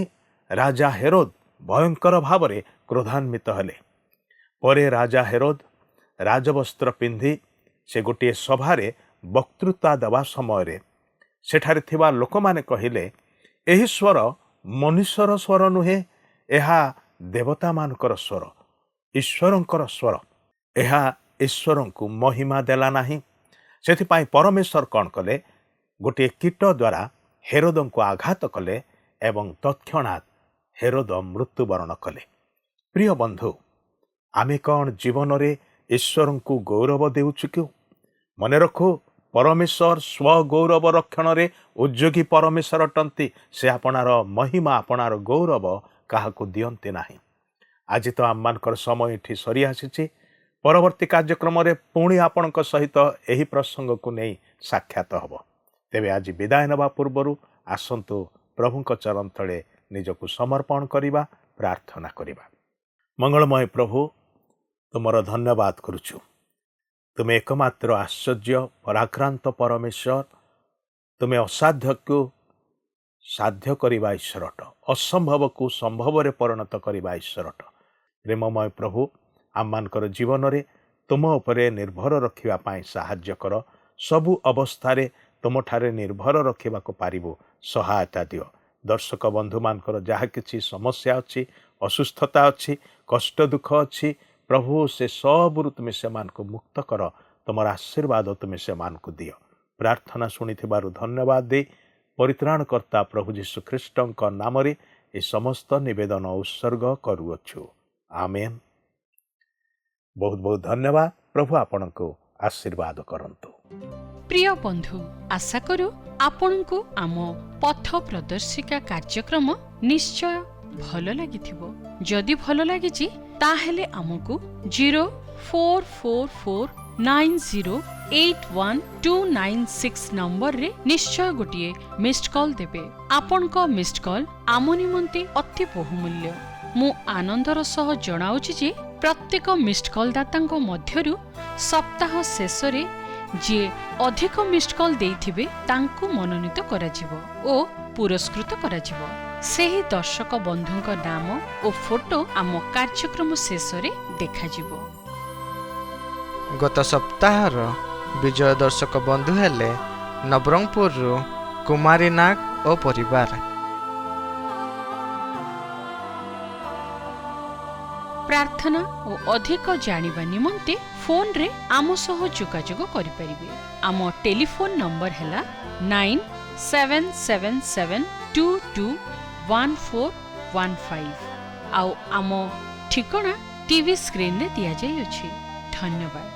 ରାଜା ହେରୋଦ ଭୟଙ୍କର ଭାବରେ କ୍ରୋଧାନ୍ୱିତ ହେଲେ। ପରେ ରାଜା ହେରୋଦ ରାଜବସ୍ତ୍ର ପିନ୍ଧି ସେ ଗୋଟିଏ ସଭାରେ ବକ୍ତୃତା ଦେବା ସମୟରେ ସେଠାରେ ଥିବା ଲୋକମାନେ କହିଲେ, ଏହି ସ୍ୱର ମନୁଷ୍ୟର ସ୍ୱର ନୁହେଁ, ଏହା ଦେବତାମାନଙ୍କର ସ୍ୱର, ଈଶ୍ୱରଙ୍କର ସ୍ୱର। ଏହା ଈଶ୍ୱରଙ୍କୁ ମହିମା ଦେଲା ନାହିଁ। ସେଥିପାଇଁ ପରମେଶ୍ୱର କ'ଣ କଲେ? ଗୋଟିଏ କୀଟ ଦ୍ୱାରା ହେରୋଦଙ୍କୁ ଆଘାତ କଲେ ଏବଂ ତତ୍କ୍ଷଣାତ୍ ହେରୋଦ ମୃତ୍ୟୁବରଣ କଲେ। ପ୍ରିୟ ବନ୍ଧୁ, ଆମେ କ'ଣ ଜୀବନରେ ଈଶ୍ୱରଙ୍କୁ ଗୌରବ ଦେଉଛୁ କି? ମନେ ରଖୁ, ପରମେଶ୍ୱର ସ୍ୱଗୌରବ ରକ୍ଷଣରେ ଉଦ୍ଯୋଗୀ ପରମେଶ୍ୱର ଅଟନ୍ତି। ସେ ଆପଣାର ମହିମା, ଆପଣାର ଗୌରବ କାହାକୁ ଦିଅନ୍ତି ନାହିଁ। ଆଜି ତ ଆମମାନଙ୍କର ସମୟ ଏଠି ସରି ଆସିଛି। ପରବର୍ତ୍ତୀ କାର୍ଯ୍ୟକ୍ରମରେ ପୁଣି ଆପଣଙ୍କ ସହିତ ଏହି ପ୍ରସଙ୍ଗକୁ ନେଇ ସାକ୍ଷାତ ହେବ। ତେବେ ଆଜି ବିଦାୟ ନେବା ପୂର୍ବରୁ ଆସନ୍ତୁ ପ୍ରଭୁଙ୍କ ଚରଣ ତଳେ ନିଜକୁ ସମର୍ପଣ କରିବା, ପ୍ରାର୍ଥନା କରିବା। ମଙ୍ଗଳମୟ ପ୍ରଭୁ, ତୁମର ଧନ୍ୟବାଦ କରୁଛୁ। ତୁମେ ଏକମାତ୍ର ଆଶ୍ଚର୍ଯ୍ୟ ପରାକ୍ରାନ୍ତ ପରମେଶ୍ୱର। ତୁମେ ଅସାଧ୍ୟକୁ ସାଧ୍ୟ କରିବା ଈଶ୍ୱର ଅଟ, ଅସମ୍ଭବକୁ ସମ୍ଭବରେ ପରିଣତ କରିବା ଈଶ୍ୱର ଅଟ। ପ୍ରେମମୟ ପ୍ରଭୁ, ଆମମାନଙ୍କର ଜୀବନରେ ତୁମ ଉପରେ ନିର୍ଭର ରଖିବା ପାଇଁ ସାହାଯ୍ୟ କର। ସବୁ ଅବସ୍ଥାରେ ତୁମଠାରେ ନିର୍ଭର ରଖିବାକୁ ପାରିବୁ ସହାୟତା ଦିଅ। ଦର୍ଶକ ବନ୍ଧୁମାନଙ୍କର ଯାହା କିଛି ସମସ୍ୟା ଅଛି, ଅସୁସ୍ଥତା ଅଛି, କଷ୍ଟ ଦୁଃଖ ଅଛି, ପ୍ରଭୁ ସେ ସବୁରୁ ତୁମେ ସେମାନଙ୍କୁ ମୁକ୍ତ କର। ତୁମର ଆଶୀର୍ବାଦ ତୁମେ ସେମାନଙ୍କୁ ଦିଅ। ପ୍ରାର୍ଥନା ଶୁଣିଥିବାରୁ ଧନ୍ୟବାଦ ଦେଇ ପରିତ୍ରାଣକର୍ତ୍ତା ପ୍ରଭୁ ଯୀଶୁ ଖ୍ରୀଷ୍ଟଙ୍କ ନାମରେ ଏ ସମସ୍ତ ନିବେଦନ ଉତ୍ସର୍ଗ କରୁଅଛୁ। ଆମେନ୍। ବହୁତ ବହୁତ ଧନ୍ୟବାଦ। ପ୍ରଭୁ ଆପଣଙ୍କୁ ଆଶୀର୍ବାଦ କରନ୍ତୁ। ପ୍ରିୟ ବନ୍ଧୁ, ଆଶା କରୁ ଆପଣଙ୍କୁ ଆମ ପଥ ପ୍ରଦର୍ଶିକା କାର୍ଯ୍ୟକ୍ରମ ନିଶ୍ଚୟ ଭଲ ଲାଗିଥିବ। ଯଦି ଭଲ ଲାଗିଛି ତାହେଲେ ଆମକୁ 044490812996 ନମ୍ବରରେ ନିଶ୍ଚୟ ଗୋଟିଏ ମିସ୍ଡ କଲ୍ ଦେବେ। ଆପଣଙ୍କ ମିସ୍ଡ କଲ୍ ଆମ ନିମନ୍ତେ ଅତି ବହୁମୂଲ୍ୟ। ମୁଁ ଆନନ୍ଦର ସହ ଜଣାଉଛି ଯେ ପ୍ରତ୍ୟେକ ମିସ୍ଡ କଲ୍ ଦାତାଙ୍କ ମଧ୍ୟରୁ ସପ୍ତାହ ଶେଷରେ ଯିଏ ଅଧିକ ମିସ୍ଡ କଲ୍ ଦେଇଥିବେ ତାଙ୍କୁ ମନୋନୀତ କରାଯିବ ଓ ପୁରସ୍କୃତ କରାଯିବ। ସେହି ଦର୍ଶକ ବନ୍ଧୁଙ୍କ ନାମ ଓ ଫଟୋ ଆମ କାର୍ଯ୍ୟକ୍ରମ ଶେଷରେ ଦେଖାଯିବ। ଗତ ସପ୍ତାହର ବିଜୟ ଦର୍ଶକ ବନ୍ଧୁ ହେଲେ ନବରଙ୍ଗପୁରରୁ କୁମାରୀ ନାଗ ଓ ପରିବାର। ପ୍ରାର୍ଥନା ଓ ଅଧିକ ଜାଣିବା ନିମନ୍ତେ ଫୋନରେ ଆମ ସହ ଯୋଗାଯୋଗ କରିପାରିବେ। ଆମ ଟେଲିଫୋନ ନମ୍ବର ହେଲା 9777221415 ଆଉ ଆମ ଠିକଣା ଟିଭି ସ୍କ୍ରିନରେ ଦିଆଯାଇଅଛି। ଧନ୍ୟବାଦ।